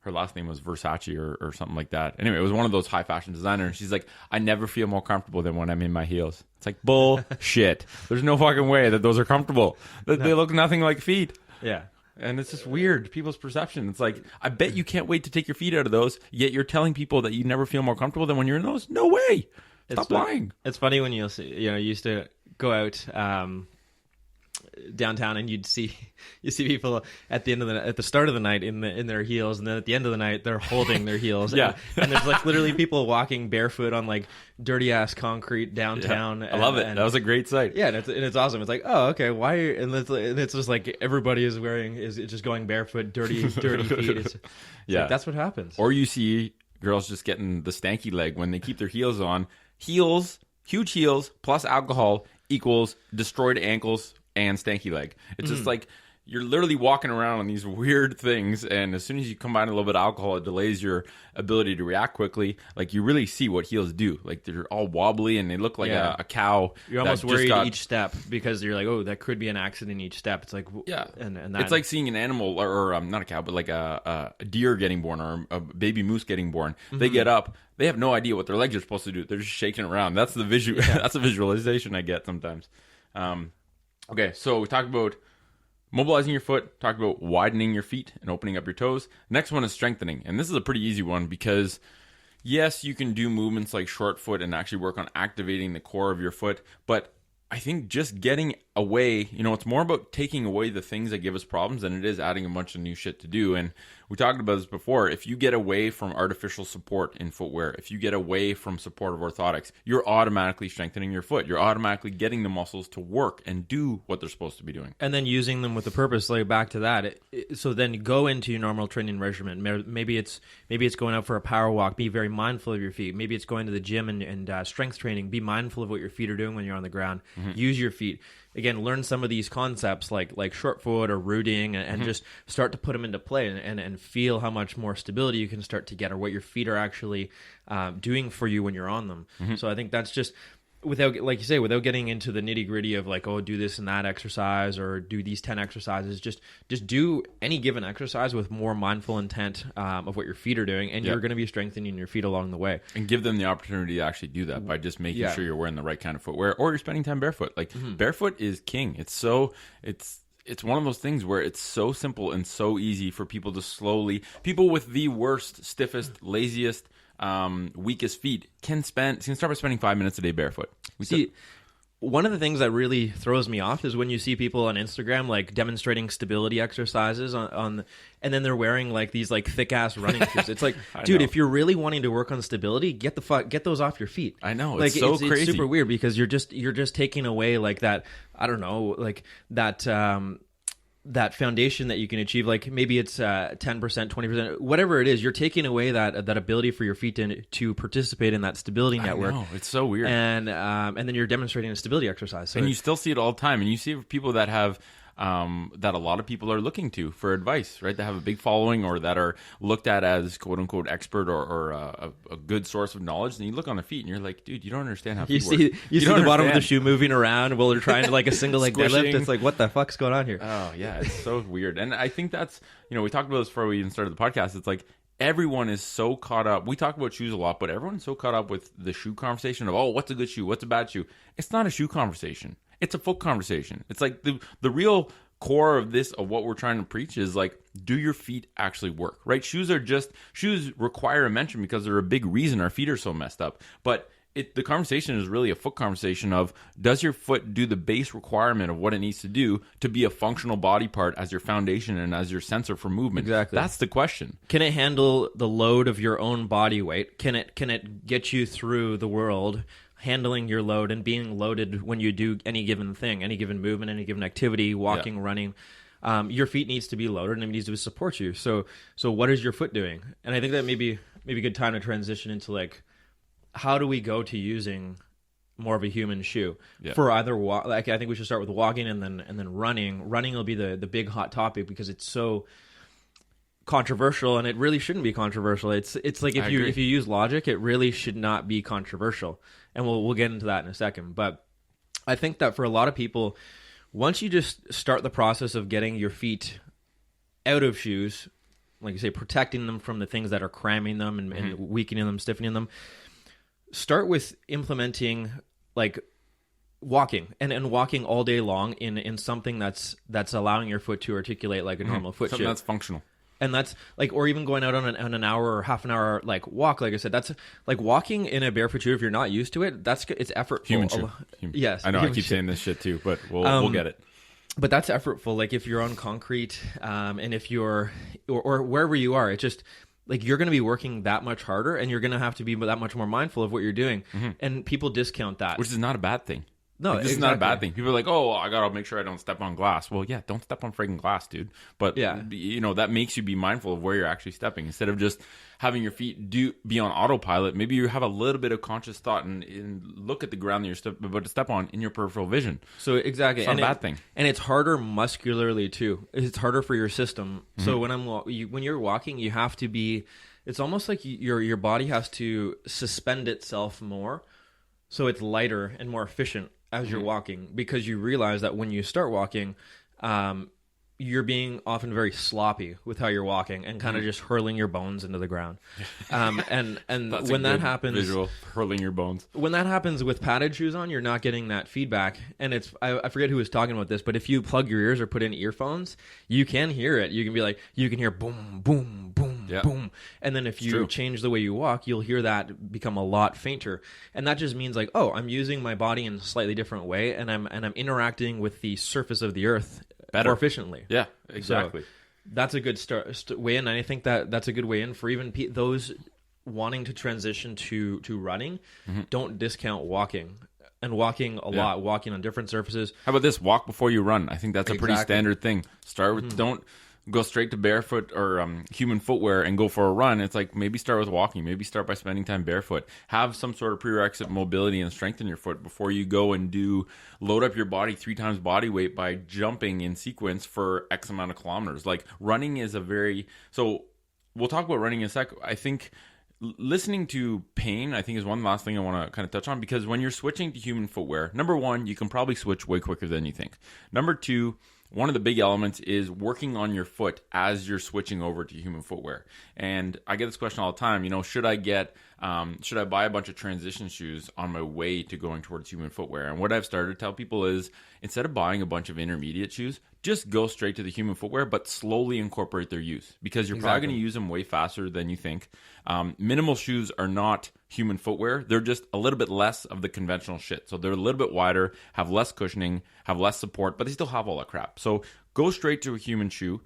her last name was Versace or something like that. Anyway, it was one of those high fashion designers. She's like, I never feel more comfortable than when I'm in my heels. It's like bullshit. There's no fucking way that those are comfortable. They look nothing like feet. Yeah. And it's just weird, people's perception. It's like, I bet you can't wait to take your feet out of those, yet you're telling people that you never feel more comfortable than when you're in those? No way. Stop lying. It's funny when you used to go out downtown and you see people at the start of the night in their heels, and then at the end of the night they're holding their heels. Yeah. And there's like literally people walking barefoot on like dirty ass concrete downtown. Yeah. I love it. That was a great sight. Yeah, and it's awesome. It's like, oh, okay, why? And it's just like everybody is just going barefoot, dirty feet. It's like, that's what happens. Or you see girls just getting the stanky leg when they keep their heels on. Heels, huge heels plus alcohol equals destroyed ankles and stanky leg. It's just like you're literally walking around on these weird things, and as soon as you combine a little bit of alcohol, it delays your ability to react quickly. Like you really see what heels do. Like they're all wobbly and they look like a cow. You're almost worried each step because you're like, oh, that could be an accident each step. It's like, and it's like seeing an animal or not a cow, but like a deer getting born or a baby moose getting born. They get up. They have no idea what their legs are supposed to do. They're just shaking around. That's the visual. That's a visualization I get sometimes. Okay, so we talked about mobilizing your foot, talked about widening your feet and opening up your toes. Next one is strengthening. And this is a pretty easy one because, yes, you can do movements like short foot and actually work on activating the core of your foot. But I think just getting away, it's more about taking away the things that give us problems than it is adding a bunch of new shit to do. And we talked about this before. If you get away from artificial support in footwear, if you get away from supportive orthotics, you're automatically strengthening your foot. You're automatically getting the muscles to work and do what they're supposed to be doing. And then using them with a purpose, like back to that. So then go into your normal training regimen. Maybe it's going out for a power walk. Be very mindful of your feet. Maybe it's going to the gym and strength training. Be mindful of what your feet are doing when you're on the ground. Use your feet. Again, learn some of these concepts like short foot or rooting, and just start to put them into play and feel how much more stability you can start to get, or what your feet are actually doing for you when you're on them. So I think that's just, without, like you say, without getting into the nitty gritty of like, oh, do this and that exercise or do these 10 exercises, just do any given exercise with more mindful intent of what your feet are doing, and you're going to be strengthening your feet along the way. And give them the opportunity to actually do that by just making sure you're wearing the right kind of footwear, or you're spending time barefoot. Like barefoot is king. It's one of those things where it's so simple and so easy for people to people with the worst, stiffest, laziest, weakest feet can start by spending 5 minutes a day barefoot. One of the things that really throws me off is when you see people on Instagram like demonstrating stability exercises and then they're wearing like these like thick ass running shoes. It's like, dude, if you're really wanting to work on stability, get those off your feet. I know, like, it's so crazy. It's super weird because you're just taking away like that. I don't know, like that foundation that you can achieve. Like maybe it's 10%, 20%, whatever it is. You're taking away that ability for your feet to participate in that stability network. I know, it's so weird. And then you're demonstrating a stability exercise. So and you still see it all the time. And you see people that have that a lot of people are looking to for advice, right? That have a big following or that are looked at as quote unquote expert or a good source of knowledge. And you look on their feet and you're like, dude, you don't understand how feet work. You see the bottom of the shoe moving around while they're trying to like a single leg deadlift. It's like, what the fuck's going on here? Oh yeah, it's so weird. And I think that's, we talked about this before we even started the podcast. It's like everyone is so caught up. We talk about shoes a lot, but everyone's so caught up with the shoe conversation of, oh, what's a good shoe? What's a bad shoe? It's not a shoe conversation. It's a foot conversation. It's like the real core of what we're trying to preach is like, do your feet actually work, right? Shoes require a mention because they're a big reason our feet are so messed up. But the conversation is really a foot conversation of, does your foot do the base requirement of what it needs to do to be a functional body part as your foundation and as your sensor for movement? Exactly. That's the question. Can it handle the load of your own body weight? Can it get you through the world handling your load and being loaded when you do any given thing, any given movement, any given activity, walking, running? Your feet needs to be loaded and it needs to support you. So what is your foot doing? And I think that maybe a good time to transition into like, how do we go to using more of a human shoe for either like I think we should start with walking and then running. Running will be the big hot topic because it's so controversial, and it really shouldn't be controversial. It's like if you use logic, it really should not be controversial, and we'll get into that in a second. But I think that for a lot of people, once you just start the process of getting your feet out of shoes, like you say, protecting them from the things that are cramming them and weakening them, stiffening them, start with implementing like walking and walking all day long in something that's allowing your foot to articulate like a normal foot something shoe. That's functional. And that's like, or even going out on an hour or half an hour like walk. Like I said, that's like walking in a barefoot shoe. If you're not used to it, it's effortful. Human shoe. Yes, I know. I keep saying this shit too, but we'll get it. But that's effortful. Like if you're on concrete, and if you're or wherever you are, it's just like you're going to be working that much harder, and you're going to have to be that much more mindful of what you're doing. And people discount that, which is not a bad thing. No, this is not a bad thing. People are like, oh, I gotta make sure I don't step on glass. Well, yeah, don't step on friggin' glass, dude. But that makes you be mindful of where you're actually stepping instead of just having your feet be on autopilot. Maybe you have a little bit of conscious thought and look at the ground that you're about to step on in your peripheral vision. So exactly, it's not a bad thing, and it's harder muscularly too. It's harder for your system. So when you're walking, you have to be. It's almost like your body has to suspend itself more, so it's lighter and more efficient as you're walking, because you realize that when you start walking, you're being often very sloppy with how you're walking and kind of just hurling your bones into the ground. And That's when that happens, visual, hurling your bones. When that happens with padded shoes on, you're not getting that feedback. And it's I forget who was talking about this, but if you plug your ears or put in earphones, you can hear it. You can be like, you can hear boom, boom, boom. boom. And then if you change the way you walk, you'll hear that become a lot fainter. And that just means like, oh, I'm using my body in a slightly different way, and I'm interacting with the surface of the earth more efficiently. Yeah, exactly. So that's a good way in, and I think that's a good way in for even those wanting to transition to running. Don't discount walking. And walking a lot, walking on different surfaces. How about this? Walk before you run. I think that's a pretty standard thing. Start with, don't go straight to barefoot or human footwear and go for a run. It's like maybe start with walking. Maybe start by spending time barefoot. Have some sort of prerequisite mobility and strength in your foot before you go and load up your body 3 times body weight by jumping in sequence for X amount of kilometers. Like running is so we'll talk about running in a sec. I think listening to pain, I think, is one last thing I want to kind of touch on, because when you're switching to human footwear, number one, you can probably switch way quicker than you think. Number two, one of the big elements is working on your foot as you're switching over to human footwear. And I get this question all the time, should I buy a bunch of transition shoes on my way to going towards human footwear? And what I've started to tell people is, instead of buying a bunch of intermediate shoes, just go straight to the human footwear, but slowly incorporate their use, because you're probably going to use them way faster than you think. Minimal shoes are not human footwear. They're just a little bit less of the conventional shit. So they're a little bit wider, have less cushioning, have less support, but they still have all that crap. So go straight to a human shoe,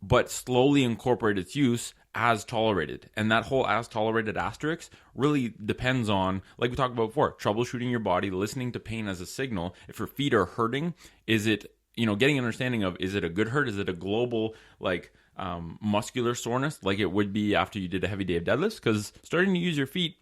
but slowly incorporate its use as tolerated. And that whole as tolerated asterisk really depends on, like we talked about before, troubleshooting your body, listening to pain as a signal. If your feet are hurting, is it, getting an understanding of, is it a good hurt? Is it a global, muscular soreness like it would be after you did a heavy day of deadlifts? Because starting to use your feet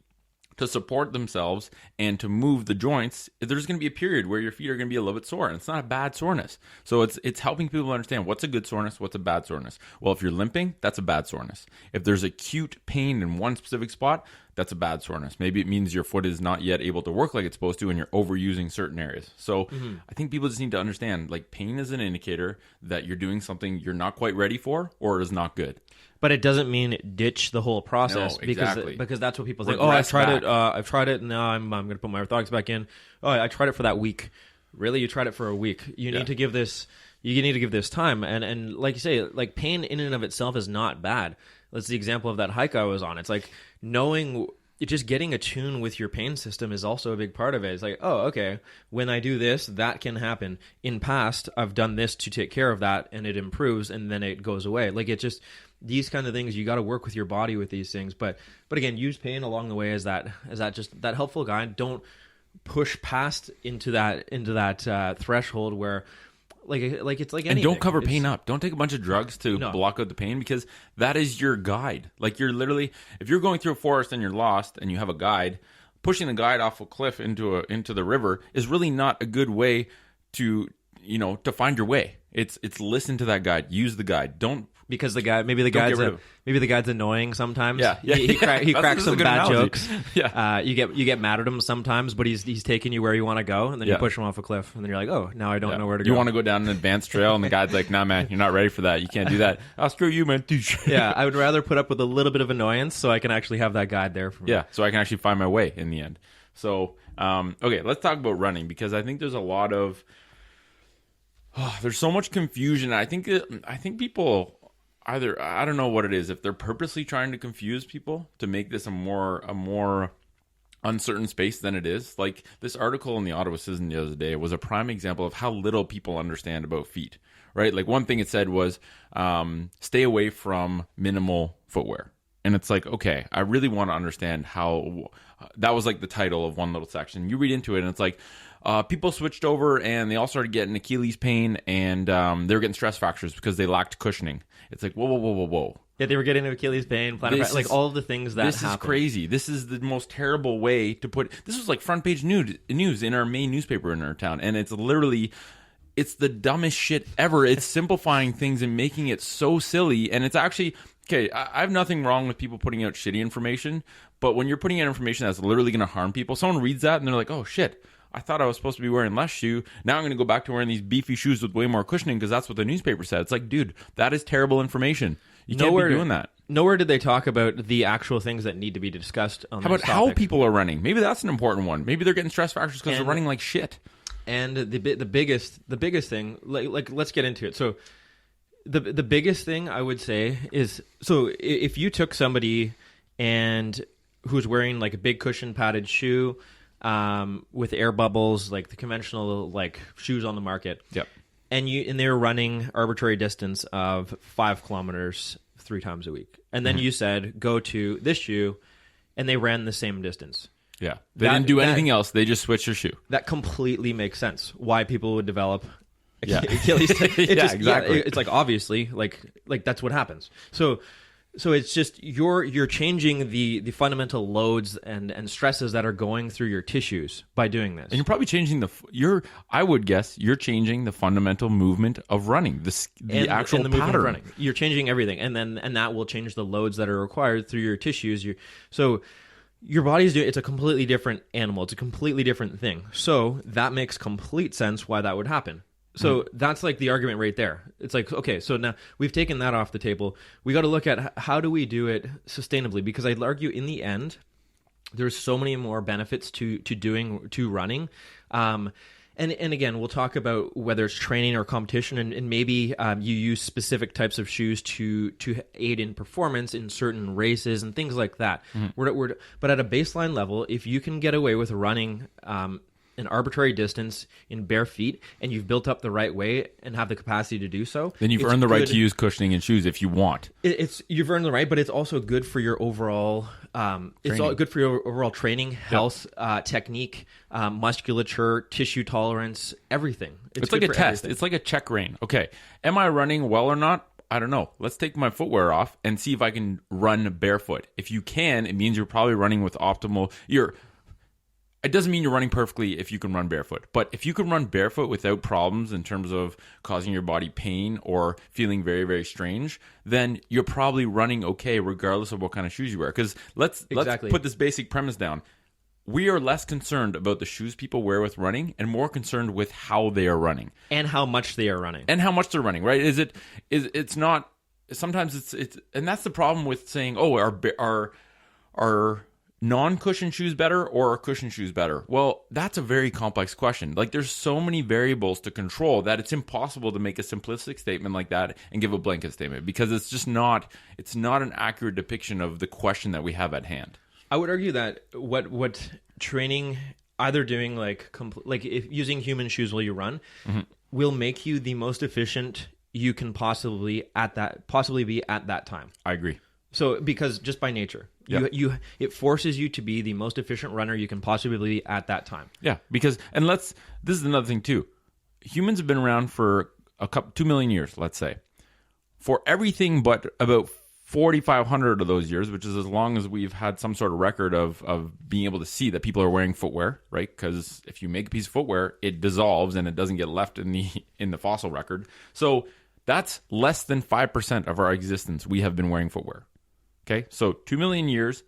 to support themselves and to move the joints, there's going to be a period where your feet are going to be a little bit sore, and it's not a bad soreness. So it's helping people understand what's a good soreness, what's a bad soreness. Well, if you're limping, that's a bad soreness. If there's acute pain in one specific spot, that's a bad soreness. Maybe it means your foot is not yet able to work like it's supposed to and you're overusing certain areas. So I think people just need to understand, pain is an indicator that you're doing something you're not quite ready for or is not good. But it doesn't mean ditch the whole process. No, exactly. because that's what people think. Oh, I've tried it. I've tried it. Now I'm going to put my orthotics back in. Oh, I tried it for that week. Really, you tried it for a week? You need to give this. You need to give this time. And like you say, pain in and of itself is not bad. That's the example of that hike I was on. It's like knowing. Just getting attuned with your pain system is also a big part of it. It's like, oh, okay, when I do this, that can happen. In past, I've done this to take care of that, and it improves, and then it goes away. It just, these kind of things, you got to work with your body with these things. But again, use pain along the way as that just that helpful guide. Don't push past into that threshold where. It's like anything. And don't cover pain up. Don't take a bunch of drugs to block out the pain, because that is your guide. You're literally, if you're going through a forest and you're lost and you have a guide, pushing the guide off a cliff into the river is really not a good way to find your way. It's listen to that guide. Use the guide. Don't. Because maybe the guide's annoying sometimes. Yeah. He cracks some bad jokes. Yeah. You get mad at him sometimes, but he's taking you where you want to go, and then you push him off a cliff, and then you're like, oh, now I don't know where to go. You want to go down an advanced trail, and the guide's like, nah, man, you're not ready for that. You can't do that. I'll screw you, man. Yeah, I would rather put up with a little bit of annoyance so I can actually have that guide there for me. Yeah, so I can actually find my way in the end. So, okay, let's talk about running, because I think there's a lot of there's so much confusion. I think people. Either, I don't know what it is, if they're purposely trying to confuse people to make this a more uncertain space than it is. This article in the Ottawa Citizen the other day was a prime example of how little people understand about feet, right? One thing it said was, stay away from minimal footwear. And it's like, okay, I really want to understand how, that was the title of one little section. You read into it and it's like, people switched over and they all started getting Achilles pain, and they were getting stress fractures because they lacked cushioning. It's like, whoa. Yeah, they were getting Achilles pain, all of the things that This happen. is crazy. This is the most terrible way to put... This was front page news in our main newspaper in our town, and it's literally... It's the dumbest shit ever. It's simplifying things and making it so silly, and it's actually... Okay, I have nothing wrong with people putting out shitty information, but when you're putting out information that's literally going to harm people, someone reads that and they're like, oh shit, I thought I was supposed to be wearing less shoe. Now I'm going to go back to wearing these beefy shoes with way more cushioning because that's what the newspaper said. It's like, dude, that is terrible information. You can't be doing that. Nowhere did they talk about the actual things that need to be discussed on How about how people are running? Maybe that's an important one. Maybe they're getting stress fractures because they're running like shit. And the biggest thing, let's get into it. So the biggest thing I would say is, so if you took somebody and who's wearing like a big cushion padded shoe with air bubbles, like the conventional like shoes on the market, Yep. and they were running arbitrary distance of 5 kilometers 3 times a week, and then you said go to this shoe, and they ran the same distance. Yeah. They didn't do anything else. They just switched their shoe. That completely makes sense. Why people would develop Achilles. Exactly. It's like obviously like that's what happens. So it's just you're changing the fundamental loads and stresses that are going through your tissues by doing this. And you're probably changing I would guess you're changing the fundamental movement of running, the actual movement of pattern. running. You're changing everything, and that will change the loads that are required through your tissues. So your body's doing, it's a completely different animal. It's a completely different thing. So that makes complete sense why that would happen. So that's like the argument right there. It's like, okay, so now we've taken that off the table. We got to look at how do we do it sustainably? Because I'd argue in the end, there's so many more benefits to running. And again, we'll talk about whether it's training or competition, and maybe you use specific types of shoes to aid in performance in certain races and things like that. But at a baseline level, if you can get away with running an arbitrary distance in bare feet, and you've built up the right way and have the capacity to do so, then you've earned the right to use cushioning in shoes if you want. You've earned the right, but it's also good for your overall. It's all good for your overall training, health, technique, musculature, tissue tolerance, everything. It's like a test. Everything. It's like a check rein. Okay, am I running well or not? I don't know. Let's take my footwear off and see if I can run barefoot. If you can, it means you're probably running with optimal. It doesn't mean you're running perfectly if you can run barefoot. But if you can run barefoot without problems in terms of causing your body pain or feeling very, very strange, then you're probably running okay regardless of what kind of shoes you wear. Because let's put this basic premise down. We are less concerned about the shoes people wear with running and more concerned with how they are running. And how much they are running. And how much they're running, right? It's not... Sometimes it's... And that's the problem with saying, oh, are non-cushion shoes better or are cushion shoes better? Well, that's a very complex question. Like, there's so many variables to control that it's impossible to make a simplistic statement like that and give a blanket statement, because it's just not an accurate depiction of the question that we have at hand. I would argue that what training, either doing like if using human shoes while you run, will make you the most efficient you can possibly be at that time. I agree. So, because just by nature, it forces you to be the most efficient runner you can possibly be at that time. Yeah, because this is another thing too. Humans have been around for 2 million years, let's say. For everything but about 4,500 of those years, which is as long as we've had some sort of record of being able to see that people are wearing footwear, right? Because if you make a piece of footwear, it dissolves and it doesn't get left in the fossil record. So that's less than 5% of our existence we have been wearing footwear. Okay, so 2 million years,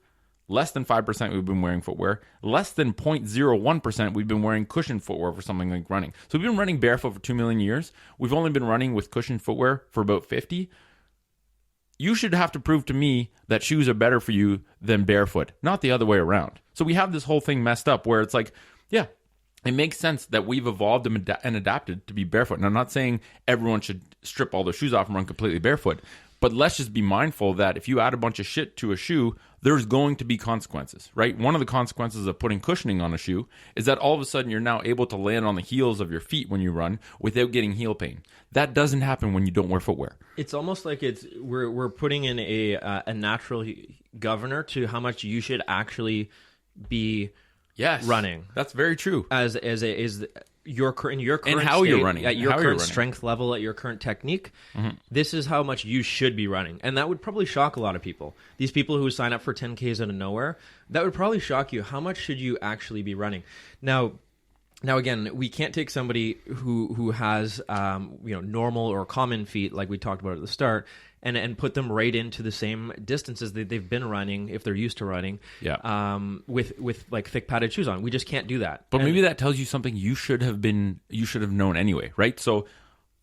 less than 5% we've been wearing footwear, less than 0.01% we've been wearing cushioned footwear for something like running. So we've been running barefoot for 2 million years. We've only been running with cushioned footwear for about 50. You should have to prove to me that shoes are better for you than barefoot, not the other way around. So we have this whole thing messed up where it's like, yeah, it makes sense that we've evolved and adapted to be barefoot. And I'm not saying everyone should strip all their shoes off and run completely barefoot. But let's just be mindful that if you add a bunch of shit to a shoe, there's going to be consequences, right? One of the consequences of putting cushioning on a shoe is that all of a sudden you're now able to land on the heels of your feet when you run without getting heel pain. That doesn't happen when you don't wear footwear. It's almost like we're putting in a natural governor to how much you should actually be running. That's very true. As your current and how state, you're running at your current strength level, at your current technique, this is how much you should be running. And that would probably shock a lot of people. These people who sign up for 10Ks out of nowhere, that would probably shock you. How much should you actually be running? Now again, we can't take somebody who has normal or common feet, like we talked about at the start, and put them right into the same distances that they've been running if they're used to running. With like thick padded shoes on. We just can't do that. But maybe that tells you something you should have known anyway, right? So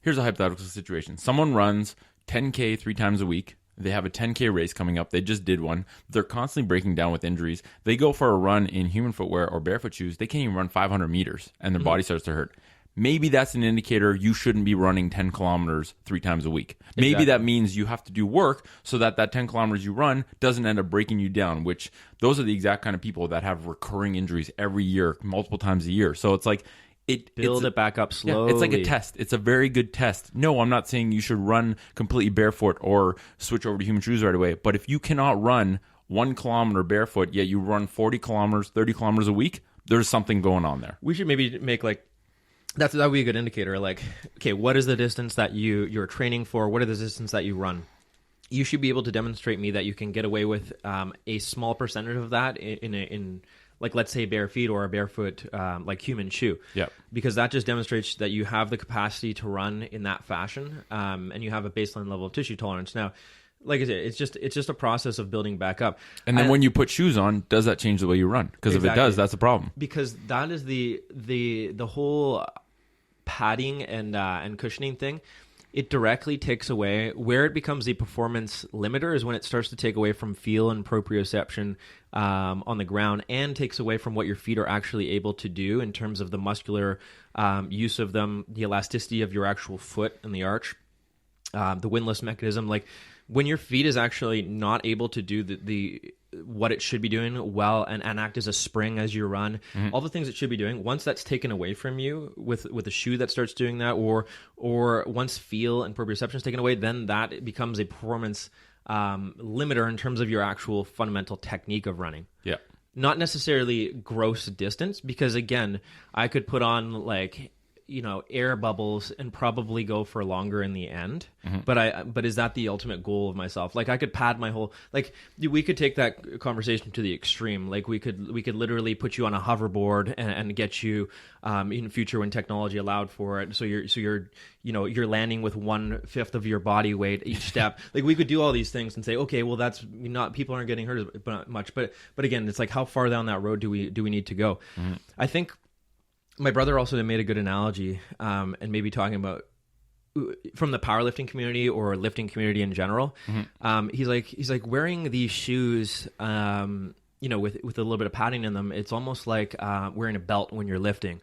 here's a hypothetical situation. Someone runs 10K 3 times a week. They have a 10K race coming up. They just did one. They're constantly breaking down with injuries. They go for a run in human footwear or barefoot shoes. They can't even run 500 meters, and their body starts to hurt. maybe that's an indicator you shouldn't be running 10 kilometers 3 times a week. Maybe Exactly. that means you have to do work so that 10 kilometers you run doesn't end up breaking you down, which those are the exact kind of people that have recurring injuries every year, multiple times a year. So it's like, Build it back up slowly. it's like a test. It's a very good test. No, I'm not saying you should run completely barefoot or switch over to human shoes right away. But if you cannot run 1 kilometer barefoot, yet you run 40 kilometers, 30 kilometers a week, there's something going on there. We should maybe make like that would be a good indicator. Like, okay, what is the distance that you're training for? What are the distance that you run? You should be able to demonstrate me that you can get away with a small percentage of that in like, let's say, bare feet or a barefoot like human shoe. Yep. Because that just demonstrates that you have the capacity to run in that fashion, and you have a baseline level of tissue tolerance. Now, like I said, it's just a process of building back up. And then when you put shoes on, does that change the way you run? Because if it does, that's a problem. Because that is the whole padding and cushioning thing. It directly takes away where it becomes a performance limiter is when it starts to take away from feel and proprioception on the ground, and takes away from what your feet are actually able to do in terms of the muscular use of them, the elasticity of your actual foot and the arch, the windlass mechanism. Like, when your feet is actually not able to do the what it should be doing well and act as a spring as you run, all the things it should be doing, once that's taken away from you with a shoe that starts doing that, or once feel and proprioception is taken away, then that becomes a performance limiter in terms of your actual fundamental technique of running. Yeah. Not necessarily gross distance, because again, I could put on like, air bubbles and probably go for longer in the end. But is that the ultimate goal of myself? Like, I could pad my whole, like, we could take that conversation to the extreme. Like, we could literally put you on a hoverboard and get you in future when technology allowed for it. So you're landing with 1/5 of your body weight each step. Like, we could do all these things and say, okay, well, that's not, people aren't getting hurt much. But again, it's like, how far down that road do we need to go? I think my brother also made a good analogy, and maybe talking about from the powerlifting community or lifting community in general. He's like wearing these shoes, with a little bit of padding in them. It's almost like wearing a belt when you're lifting.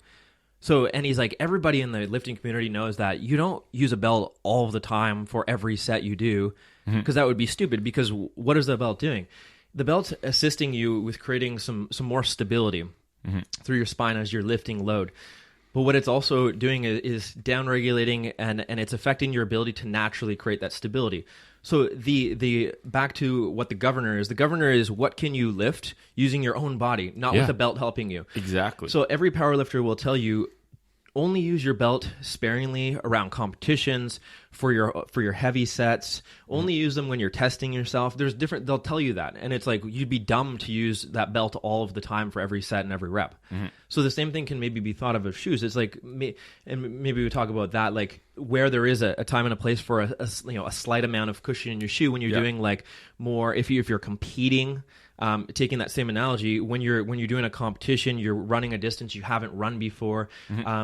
So, and he's like, everybody in the lifting community knows that you don't use a belt all the time for every set you do, because that would be stupid. Because what is the belt doing? The belt's assisting you with creating some more stability through your spine as you're lifting load. But what it's also doing is down-regulating, and it's affecting your ability to naturally create that stability. So the back to what the governor is what can you lift using your own body, not with a belt helping you. Exactly. So every powerlifter will tell you, only use your belt sparingly around competitions, for your heavy sets. Only use them when you're testing yourself. They'll tell you that. And it's like, you'd be dumb to use that belt all of the time for every set and every rep. So the same thing can maybe be thought of shoes. It's like, and maybe we talk about that, like where there is a time and a place for a slight amount of cushion in your shoe when you're doing like more, if you're competing. Taking that same analogy, when you're doing a competition, you're running a distance you haven't run before,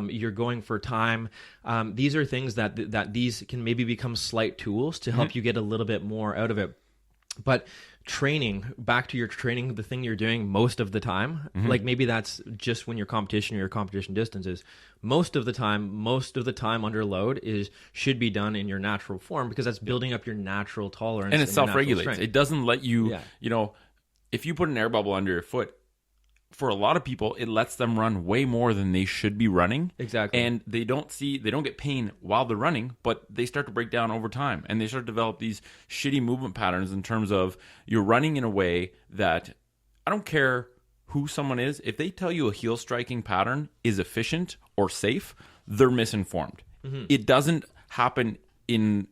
you're going for time. These are things that these can maybe become slight tools to help you get a little bit more out of it. But training, back to your training, the thing you're doing most of the time, like maybe that's just when your competition or your competition distance is. Most of the time under load should be done in your natural form, because that's building up your natural tolerance. And it self-regulates. It doesn't let you, if you put an air bubble under your foot, for a lot of people, it lets them run way more than they should be running. Exactly. And they don't get pain while they're running, but they start to break down over time. And they start to develop these shitty movement patterns in terms of you're running in a way that, I don't care who someone is, if they tell you a heel striking pattern is efficient or safe, they're misinformed. It doesn't happen in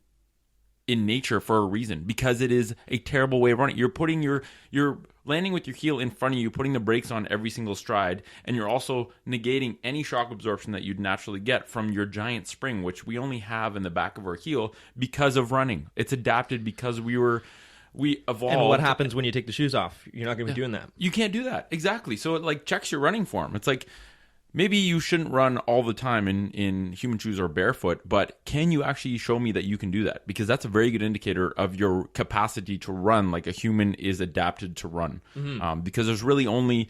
nature for a reason, because it is a terrible way of running. You're landing with your heel in front of you, putting the brakes on every single stride, and you're also negating any shock absorption that you'd naturally get from your giant spring, which we only have in the back of our heel because of running. It's adapted because we evolved. And what happens when you take the shoes off? You're not going to be doing that. You can't do that. Exactly. So it like checks your running form. It's like, maybe you shouldn't run all the time in human shoes or barefoot, but can you actually show me that you can do that? Because that's a very good indicator of your capacity to run like a human is adapted to run. Because there's really only,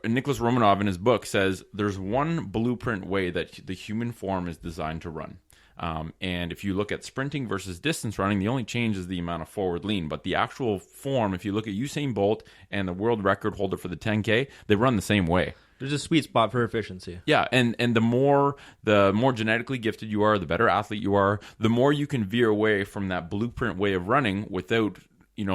Nicholas Romanov in his book says there's one blueprint way that the human form is designed to run. And if you look at sprinting versus distance running, the only change is the amount of forward lean. But the actual form, if you look at Usain Bolt and the world record holder for the 10K, they run the same way. There's a sweet spot for efficiency. Yeah, and the more genetically gifted you are, the better athlete you are, the more you can veer away from that blueprint way of running without,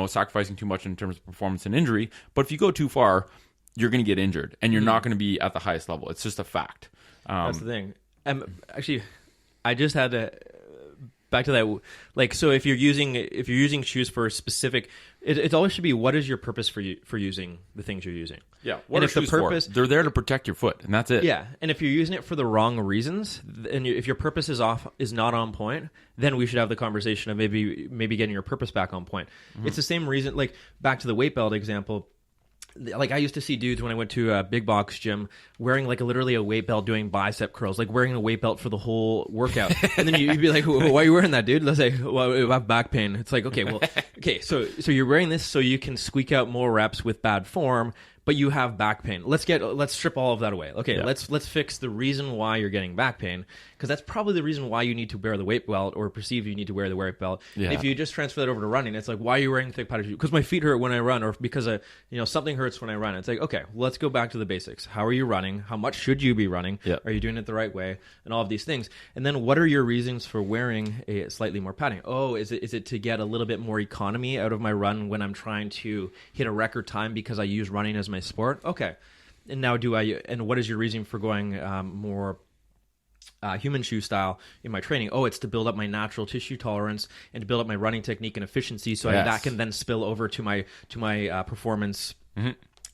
sacrificing too much in terms of performance and injury. But if you go too far, you're going to get injured, and you're not going to be at the highest level. It's just a fact. That's the thing. Actually, I just had to back to that. Like, so if you're using shoes for a specific, it always should be, what is your purpose for using the things you're using? Yeah. What are shoes for? They're there to protect your foot, and that's it. Yeah. And if you're using it for the wrong reasons, and if your purpose is not on point, then we should have the conversation of maybe getting your purpose back on point. Mm-hmm. It's the same reason. Like, back to the weight belt example. Like, I used to see dudes when I went to a big box gym wearing literally a weight belt doing bicep curls, like wearing a weight belt for the whole workout. And then you'd be like, why are you wearing that, dude? Let's say, well, I have back pain. It's like, okay, so you're wearing this so you can squeak out more reps with bad form, but you have back pain. Let's strip all of that away. Okay, yeah. Let's fix the reason why you're getting back pain, because that's probably the reason why you need to wear the weight belt, or perceive you need to wear the weight belt. Yeah. And if you just transfer that over to running, it's like, why are you wearing thick padded shoes? Because my feet hurt when I run, or because something hurts when I run. It's like, okay, let's go back to the basics. How are you running? How much should you be running? Yep. Are you doing it the right way? And all of these things. And then, what are your reasons for wearing a slightly more padding? Oh, is it to get a little bit more economy out of my run when I'm trying to hit a record time because I use running as my sport? Okay. And now and what is your reason for going more human shoe style in my training? Oh, it's to build up my natural tissue tolerance and to build up my running technique and efficiency, so that can then spill over to my performance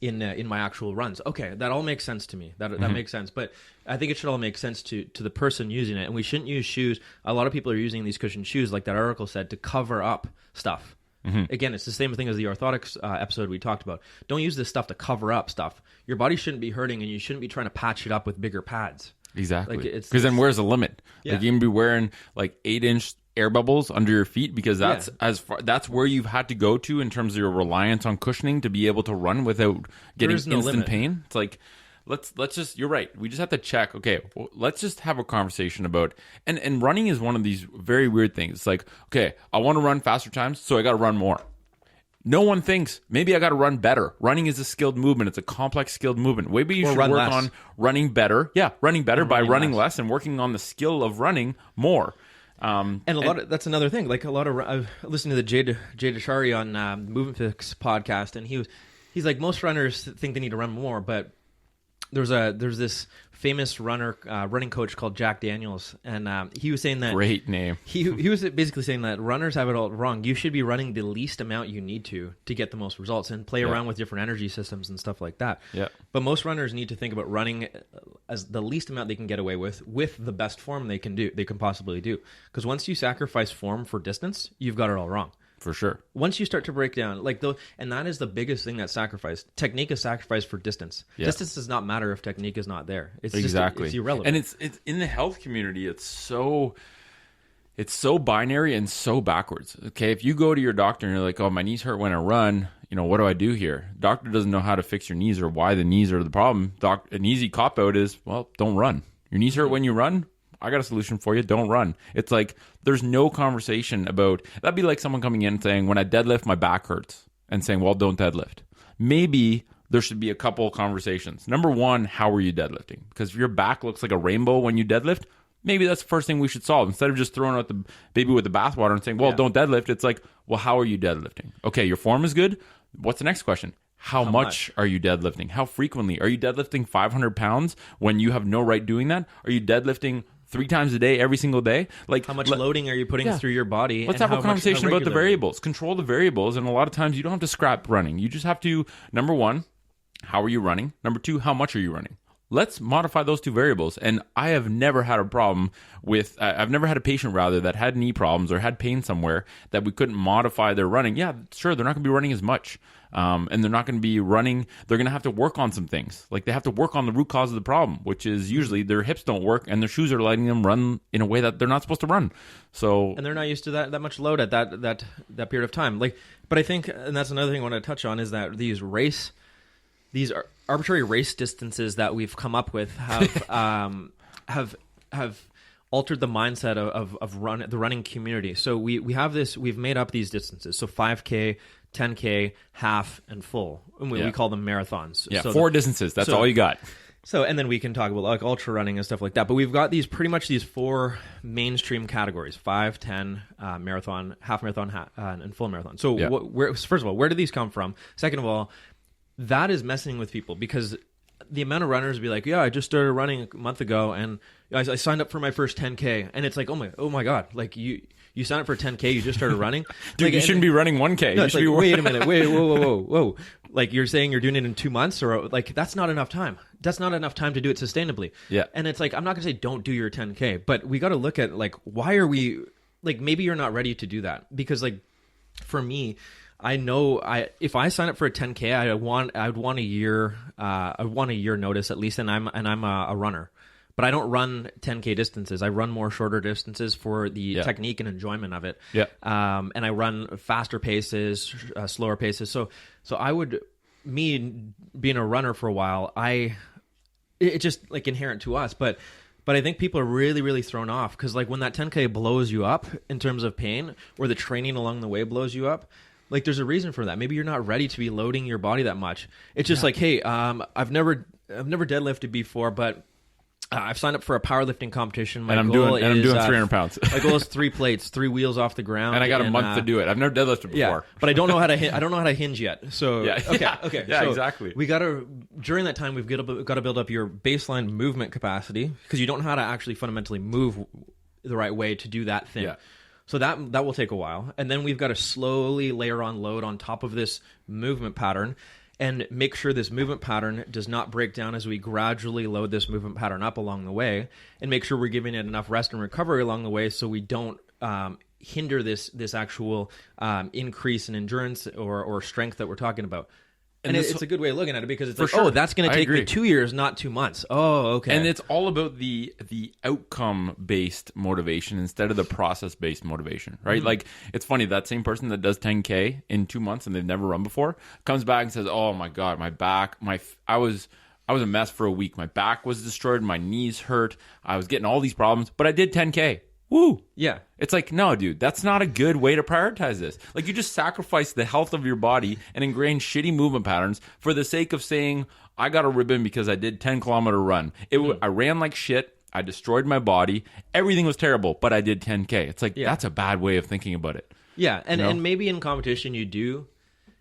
in my actual runs. Okay, that all makes sense to me. That makes sense. But I think it should all make sense to the person using it. And we shouldn't use shoes. A lot of people are using these cushion shoes, like that article said, to cover up stuff. Mm-hmm. Again, it's the same thing as the orthotics episode we talked about. Don't use this stuff to cover up stuff. Your body shouldn't be hurting, and you shouldn't be trying to patch it up with bigger pads. Exactly. Because then where's the limit? Yeah. Like, you can be wearing 8-inch air bubbles under your feet, because that's where you've had to go to in terms of your reliance on cushioning to be able to run without getting instant pain. It's like, let's just, you're right. We just have to check. Okay, well, let's just have a conversation about, and running is one of these very weird things. It's like, okay, I want to run faster times, so I got to run more. No one thinks, maybe I got to run better. Running is a skilled movement. It's a complex skilled movement. Maybe you should work on running better. Yeah, running better by running less and working on the skill of running more. And that's another thing. Like, I've listened to the Jay Deshari on Movement Fix podcast, and he's like, most runners think they need to run more, but there's this famous running coach called Jack Daniels, and he was saying that, great name. He was basically saying that runners have it all wrong. You should be running the least amount you need to get the most results, and play around with different energy systems and stuff like that. Yeah. But most runners need to think about running as the least amount they can get away with the best form they can possibly do. Because once you sacrifice form for distance, you've got it all wrong. For sure. Once you start to break down, and that is the biggest thing that's sacrificed. Technique is sacrificed for distance. Yeah. Distance does not matter if technique is not there. It's exactly. It's irrelevant. And it's in the health community. It's so binary and so backwards. Okay, if you go to your doctor and you're like, "Oh, my knees hurt when I run," what do I do here? Doctor doesn't know how to fix your knees or why the knees are the problem. An easy cop out is, well, don't run. Your knees hurt when you run? I got a solution for you. Don't run. It's like, there's no conversation about, that'd be like someone coming in and saying, when I deadlift, my back hurts, and saying, well, don't deadlift. Maybe there should be a couple of conversations. Number one, how are you deadlifting? Because if your back looks like a rainbow when you deadlift, maybe that's the first thing we should solve. Instead of just throwing out the baby with the bathwater and saying, well, don't deadlift. It's like, well, how are you deadlifting? Okay, your form is good. What's the next question? How much are you deadlifting? How frequently? Are you deadlifting 500 pounds when you have no right doing that? Are you deadlifting 3 times a day, every single day? Like, how much loading are you putting through your body? Let's have a conversation about the variables. Control the variables, and a lot of times you don't have to scrap running. You just have to, number one, how are you running? Number two, how much are you running? Let's modify those 2 variables. And I have never had a problem with, I've never had a patient rather that had knee problems or had pain somewhere that we couldn't modify their running. Yeah, sure, they're not going to be running as much. And they're not going to be running. They're going to have to work on some things. Like, they have to work on the root cause of the problem, which is usually their hips don't work and their shoes are letting them run in a way that they're not supposed to run. So, and they're not used to that much load at that period of time. But I think, and that's another thing I want to touch on, is that these arbitrary race distances that we've come up with have altered the mindset of the running community. So we've made up these distances. So 5K, 10K, half, and full. And we call them marathons. Yeah, so 4 distances. That's all you got. So, and then we can talk about like ultra running and stuff like that. But we've got pretty much these 4 mainstream categories: 5, 10, marathon, half marathon, and full marathon. So, first of all, where do these come from? Second of all, that is messing with people, because the amount of runners be like, yeah, I just started running a month ago, and I signed up for my first 10K, and it's like, oh my god, like you signed up for 10K, you just started running. Dude, like, you shouldn't be running 1K. No, you it's should like, be wait a minute, whoa. Like, you're saying you're doing it in 2 months, or like, that's not enough time. That's not enough time to do it sustainably. Yeah. And it's like, I'm not gonna say don't do your 10K, but we got to look at like, why are we, like, maybe you're not ready to do that, because like, for me, I know if I sign up for a 10K, I would want a year. I want a year notice at least, and I'm a runner. But I don't run 10K distances. I run more shorter distances for the technique and enjoyment of it. Yeah. And I run faster paces, slower paces. So me being a runner for a while, it's just like inherent to us. But I think people are really, really thrown off, because like when that 10K blows you up in terms of pain, or the training along the way blows you up, like there's a reason for that. Maybe you're not ready to be loading your body that much. It's just like, hey, I've never deadlifted before, but I've signed up for a powerlifting competition. I'm doing 300 pounds. My goal is 3 plates, 3 wheels off the ground, and I got a month to do it. I've never deadlifted before. Yeah, but I don't know how to I don't know how to hinge yet. So okay, yeah, so exactly. We gotta, during that time, we've got to build up your baseline movement capacity, because you don't know how to actually fundamentally move the right way to do that thing. Yeah. So that will take a while, and then we've got to slowly layer on load on top of this movement pattern, and make sure this movement pattern does not break down as we gradually load this movement pattern up along the way, and make sure we're giving it enough rest and recovery along the way, so we don't hinder this actual increase in endurance or strength that we're talking about. And it's a good way of looking at it, because it's like, oh, that's going to take me 2 years, not 2 months. Oh, okay. And it's all about the outcome-based motivation instead of the process-based motivation, right? Mm-hmm. Like, it's funny, that same person that does 10K in 2 months and they've never run before comes back and says, oh my God, my back, I was a mess for a week. My back was destroyed. My knees hurt. I was getting all these problems, but I did 10K. Woo! Yeah. It's like, no, dude, that's not a good way to prioritize this. Like, you just sacrifice the health of your body and ingrain shitty movement patterns for the sake of saying, I got a ribbon because I did 10-kilometer run. I ran like shit. I destroyed my body. Everything was terrible, but I did 10K. It's like, that's a bad way of thinking about it. Yeah, and, you know? and maybe in competition you do.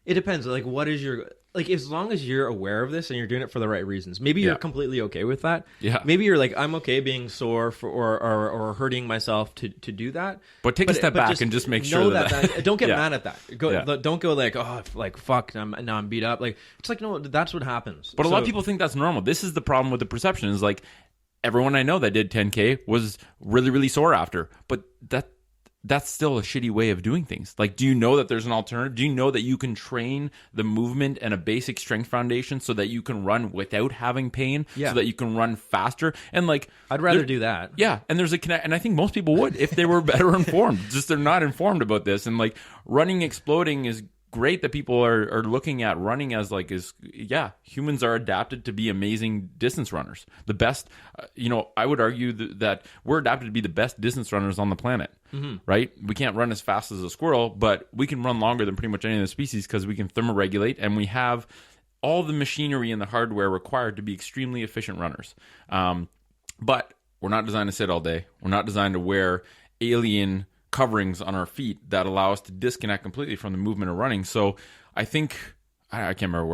It depends. Like, what is your... Like, as long as you're aware of this and you're doing it for the right reasons, maybe you're completely okay with that. Yeah. Maybe you're like, I'm okay being sore or hurting myself to do that. But take a step back and just make sure that don't get mad at that. Don't go like, oh, like fuck, now I'm beat up. Like, it's like, no, that's what happens. But a lot of people think that's normal. This is the problem with the perception. Is like, everyone I know that did 10K was really, really sore after. But that's still a shitty way of doing things. Like, do you know that there's an alternative? Do you know that you can train the movement and a basic strength foundation so that you can run without having pain, so that you can run faster? And like, I'd rather do that. Yeah, and there's a connect, and I think most people would if they were better informed. Just they're not informed about this, and like, running exploding is great that people are looking at running as like humans are adapted to be amazing distance runners. The best, I would argue that we're adapted to be the best distance runners on the planet, right? We can't run as fast as a squirrel, but we can run longer than pretty much any other species because we can thermoregulate, and we have all the machinery and the hardware required to be extremely efficient runners. But we're not designed to sit all day. We're not designed to wear alien coverings on our feet that allow us to disconnect completely from the movement of running. So I think I can't remember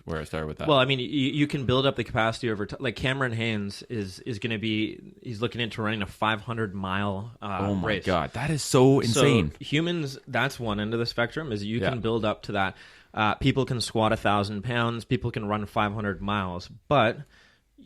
where I started with that. Well, I mean, you can build up the capacity over time. Like Cameron Haynes is going to be, he's looking into running a 500-mile oh my race. God, that is so insane. So humans, that's one end of the spectrum, is you can build up to that. People can squat 1,000 pounds. People can run 500 miles. But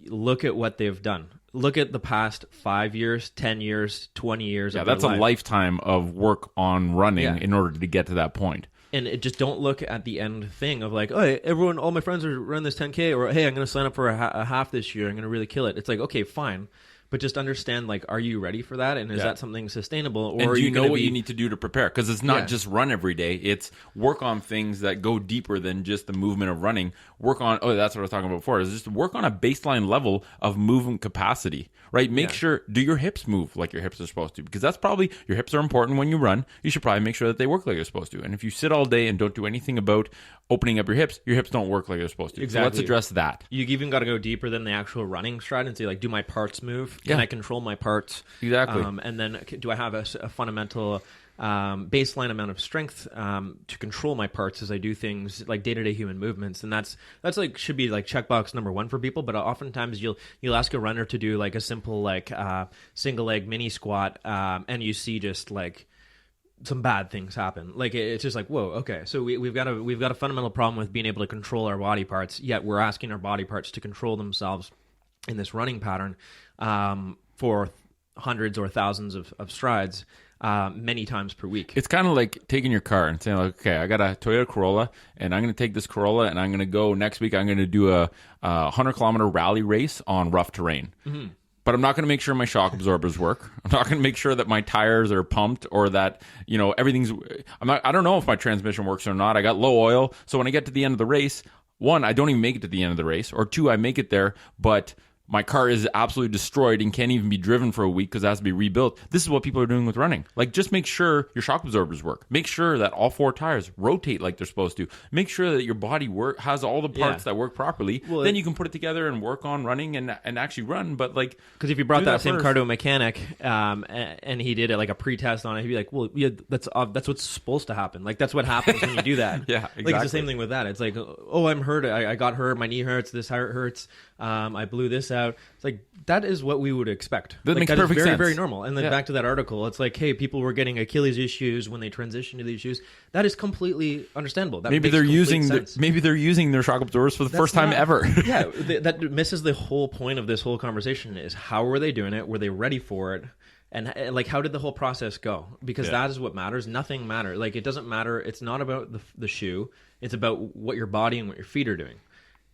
look at what they've done. Look at the past 5 years, 10 years, 20 years. Yeah, of their that's a life. Lifetime of work on running in order to get to that point. And just don't look at the end thing of like, oh, everyone, all my friends are running this 10K, or hey, I'm going to sign up for a half this year. I'm going to really kill it. It's like, okay, fine. but just understand, like, are you ready for that? And is that something sustainable? Or and are do you know what be... you need to do to prepare? Because it's not just run every day. It's work on things that go deeper than just the movement of running. Work on, that's what I was talking about before, is just work on a baseline level of movement capacity, right? Make sure, do your hips move like your hips are supposed to? Because that's probably, your hips are important when you run. You should probably make sure that they work like they're supposed to. And if you sit all day and don't do anything about opening up your hips don't work like they're supposed to. Exactly. So let's address that. You even got to go deeper than the actual running stride and say, like, do my parts move? Can I control my parts? Exactly. And then do I have a fundamental baseline amount of strength to control my parts as I do things like day-to-day human movements? And that's like should be like checkbox number one for people. But oftentimes you'll ask a runner to do like a simple like single leg mini squat, and you see just like some bad things happen. Like it's just like, whoa, okay. So we've got a fundamental problem with being able to control our body parts. Yet we're asking our body parts to control themselves in this running pattern for hundreds or thousands of strides many times per week. It's kind of like taking your car and saying, like, okay, I got a Toyota Corolla, and I'm going to take this Corolla, and I'm going to go next week, I'm going to do a 100-kilometer rally race on rough terrain. Mm-hmm. But I'm not going to make sure my shock absorbers work. I'm not going to make sure that my tires are pumped or that, everything's... I don't know if my transmission works or not. I got low oil, so when I get to the end of the race, one, I don't even make it to the end of the race, or two, I make it there, but my car is absolutely destroyed and can't even be driven for a week because it has to be rebuilt. This is what people are doing with running. Like, just make sure your shock absorbers work. Make sure that all four tires rotate like they're supposed to. Make sure that your body has all the parts that work properly. Well, then you can put it together and work on running and actually run. But like, because if you brought that same car to a mechanic and he did it like a pre-test on it, he'd be like, well, yeah, that's what's supposed to happen. Like, that's what happens when you do that. Yeah, exactly. Like, it's the same thing with that. It's like, oh, I'm hurt. I got hurt. My knee hurts. This heart hurts. I blew this out. It's like, that is what we would expect. That makes that perfect is very, sense. Very normal. And then back to that article, it's like, hey, people were getting Achilles issues when they transitioned to these shoes. That is completely understandable. That maybe they're using their shock absorbers for the first time ever. Yeah, that misses the whole point of this whole conversation. Is how were they doing it? Were they ready for it? And like, how did the whole process go? Because that is what matters. Nothing matters. Like, it doesn't matter. It's not about the shoe. It's about what your body and what your feet are doing.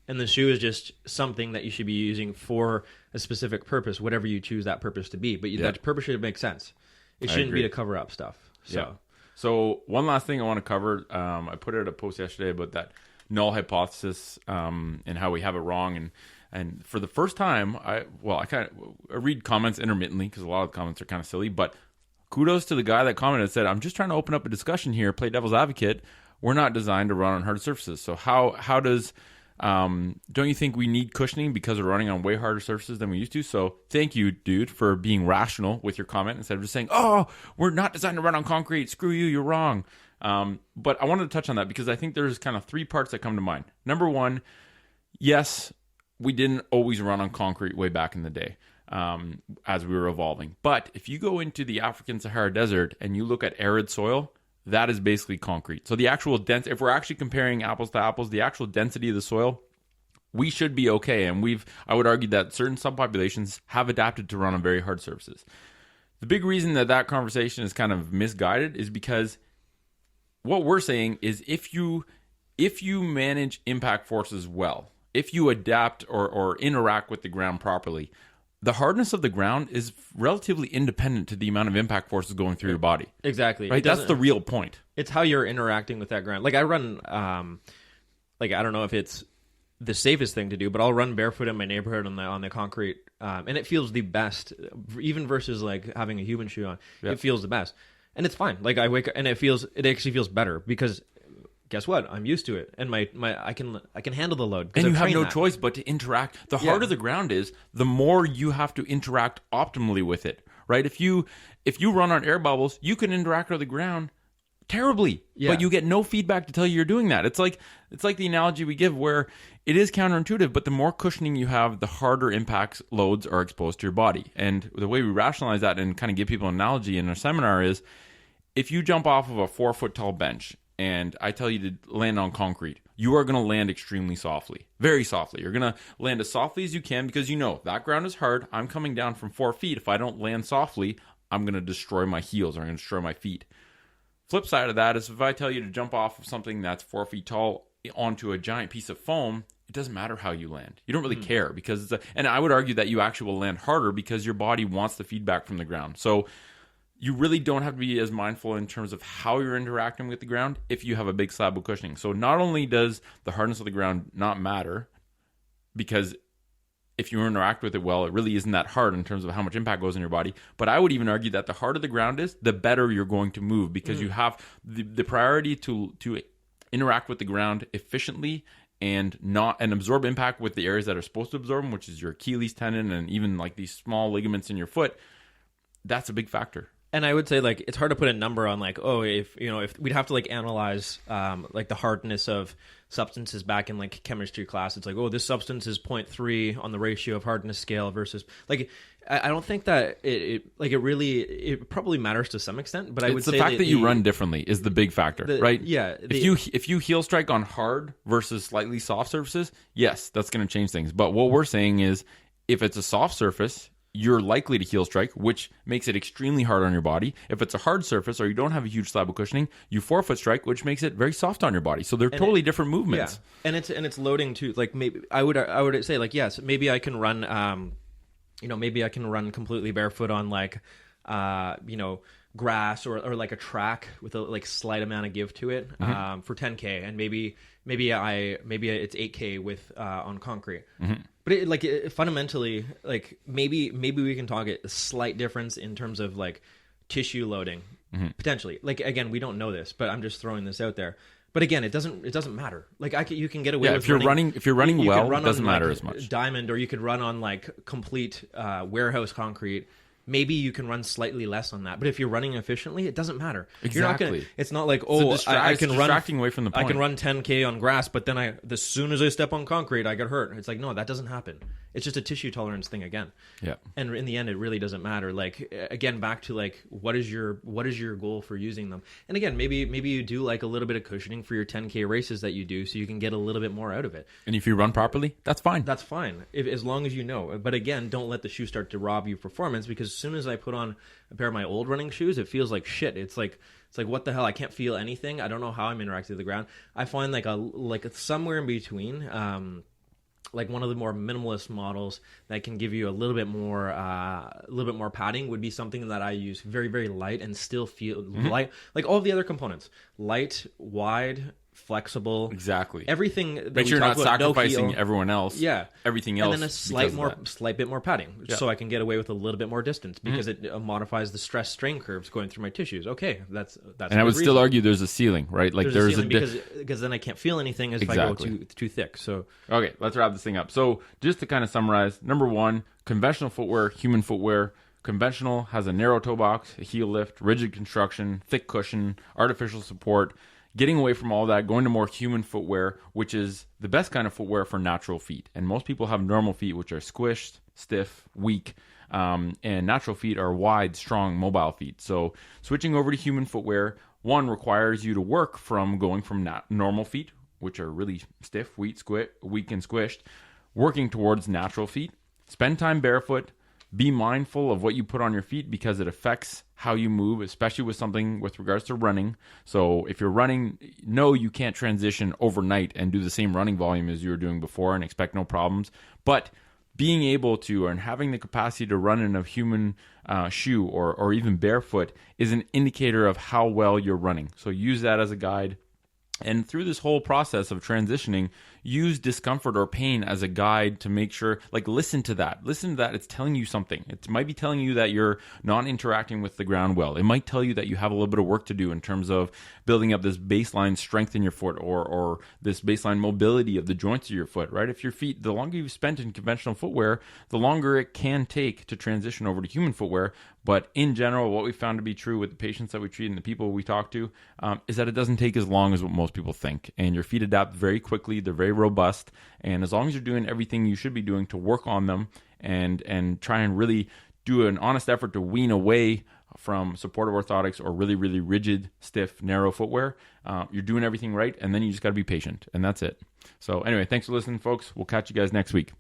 And the shoe is just something that you should be using for a specific purpose, whatever you choose that purpose to be. But that purpose should make sense. It shouldn't be to cover up stuff. So. Yeah. So one last thing I want to cover. I put out a post yesterday about that null hypothesis and how we have it wrong. And for the first time, I read comments intermittently because a lot of the comments are kind of silly. But kudos to the guy that commented and said, "I'm just trying to open up a discussion here, play devil's advocate. We're not designed to run on hard surfaces. So how does don't you think we need cushioning because we're running on way harder surfaces than we used to?" So thank you, dude, for being rational with your comment instead of just saying, "Oh, we're not designed to run on concrete. Screw you, you're wrong." But I wanted to touch on that because I think there's kind of three parts that come to mind. Number one, yes, we didn't always run on concrete way back in the day as we were evolving. But if you go into the African Sahara Desert and you look at arid soil, that is basically concrete. So the actual if we're actually comparing apples to apples, the actual density of the soil, we should be okay. And I would argue that certain subpopulations have adapted to run on very hard surfaces. The big reason that conversation is kind of misguided is because what we're saying is if you manage impact forces well, if you adapt or interact with the ground properly, the hardness of the ground is relatively independent to the amount of impact forces going through your body. Exactly. Right? That's the real point. It's how you're interacting with that ground. Like, I run, I don't know if it's the safest thing to do, but I'll run barefoot in my neighborhood on the concrete, and it feels the best, even versus like having a human shoe on. Yep. It feels the best, and it's fine. Like, I wake up and it actually feels better because guess what? I'm used to it, and I can handle the load. And you have no choice but to interact. The harder the ground is, the more you have to interact optimally with it. Right? If you run on air bubbles, you can interact with the ground terribly, but you get no feedback to tell you you're doing that. It's like the analogy we give where it is counterintuitive, but the more cushioning you have, the harder impacts loads are exposed to your body. And the way we rationalize that and kind of give people an analogy in our seminar is, if you jump off of a 4-foot tall bench and I tell you to land on concrete, you are going to land extremely softly, very softly. You're going to land as softly as you can because you know that ground is hard. I'm coming down from 4 feet. If I don't land softly, I'm going to destroy my heels or I'm going to destroy my feet. Flip side of that is if I tell you to jump off of something that's 4 feet tall onto a giant piece of foam, it doesn't matter how you land. You don't really care because and I would argue that you actually will land harder because your body wants the feedback from the ground. So you really don't have to be as mindful in terms of how you're interacting with the ground if you have a big slab of cushioning. So not only does the hardness of the ground not matter, because if you interact with it well, it really isn't that hard in terms of how much impact goes in your body. But I would even argue that the harder the ground is, the better you're going to move, because you have the priority to interact with the ground efficiently and absorb impact with the areas that are supposed to absorb them, which is your Achilles tendon and even like these small ligaments in your foot. That's a big factor. And I would say, like, it's hard to put a number on, like, if we'd have to, like, analyze, like, the hardness of substances back in, like, chemistry class. It's like, this substance is 0.3 on the ratio of hardness scale versus, like, I don't think that it probably matters to some extent, but I would say the fact that you run differently is the big factor, right? Yeah. If you heel strike on hard versus slightly soft surfaces, yes, that's going to change things. But what we're saying is, if it's a soft surface, you're likely to heel strike, which makes it extremely hard on your body. If it's a hard surface or you don't have a huge slab of cushioning, you forefoot strike, which makes it very soft on your body. So they're totally different movements. Yeah, and it's loading too. Like, maybe I would say, like, yes, maybe I can run, maybe I can run completely barefoot on, like, grass or like a track with a like slight amount of give to it for 10K, and maybe it's 8K with on concrete. But fundamentally, like, maybe we can talk a slight difference in terms of, like, tissue loading potentially. Like, again, we don't know this, but I'm just throwing this out there. But again, it doesn't matter. Like, you can get away with if you're running well, it doesn't matter as much. Diamond, or you could run on, like, complete warehouse concrete. Maybe you can run slightly less on that, but if you're running efficiently, it doesn't matter. Exactly. It's not like, I can run away from the point. I can run 10K on grass, but then as soon as I step on concrete, I get hurt. It's like, no, that doesn't happen. It's just a tissue tolerance thing again. Yeah. And in the end, it really doesn't matter. Like, again, back to, like, what is your goal for using them? And again, maybe you do, like, a little bit of cushioning for your 10K races that you do, so you can get a little bit more out of it. And if you run properly, that's fine. That's fine, as long as you know. But again, don't let the shoe start to rob you performance, because as soon as I put on a pair of my old running shoes, it feels like shit. It's like what the hell? I can't feel anything. I don't know how I'm interacting with the ground. I find like somewhere in between, like one of the more minimalist models that can give you a little bit more padding would be something that I use very, very light and still feel light, like all the other components, light, wide, flexible, exactly everything that make sure you're not sacrificing everyone else, everything else, and then a slight bit more padding, so I can get away with a little bit more distance, because it modifies the stress strain curves going through my tissues. Okay, that's and I would still argue there's a ceiling, right? Like there's a ceiling because then I can't feel anything if I go too thick. So okay, let's wrap this thing up. So just to kind of summarize, number one, conventional footwear, human footwear. Conventional has a narrow toe box, a heel lift, rigid construction, thick cushion, artificial support. Getting away from all that, going to more human footwear, which is the best kind of footwear for natural feet. And most people have normal feet, which are squished, stiff, weak. And natural feet are wide, strong, mobile feet. So switching over to human footwear, one, requires you to work from going from normal feet, which are really stiff, weak, and squished, working towards natural feet. Spend time barefoot. Be mindful of what you put on your feet, because it affects how you move, especially with something with regards to running. So if you're running, no, you can't transition overnight and do the same running volume as you were doing before and expect no problems. But being able to and having the capacity to run in a human shoe or even barefoot is an indicator of how well you're running. So use that as a guide. And through this whole process of transitioning, use discomfort or pain as a guide to make sure, like, listen to that. It's telling you something. It might be telling you that you're not interacting with the ground well. It might tell you that you have a little bit of work to do in terms of building up this baseline strength in your foot or this baseline mobility of the joints of your foot, right? If your feet, the longer you've spent in conventional footwear, the longer it can take to transition over to human footwear. But in general, what we found to be true with the patients that we treat and the people we talk to is that it doesn't take as long as what most people think. And your feet adapt very quickly. They're very robust. And as long as you're doing everything you should be doing to work on them and try and really do an honest effort to wean away from supportive orthotics or really, really rigid, stiff, narrow footwear, you're doing everything right. And then you just got to be patient. And that's it. So anyway, thanks for listening, folks. We'll catch you guys next week.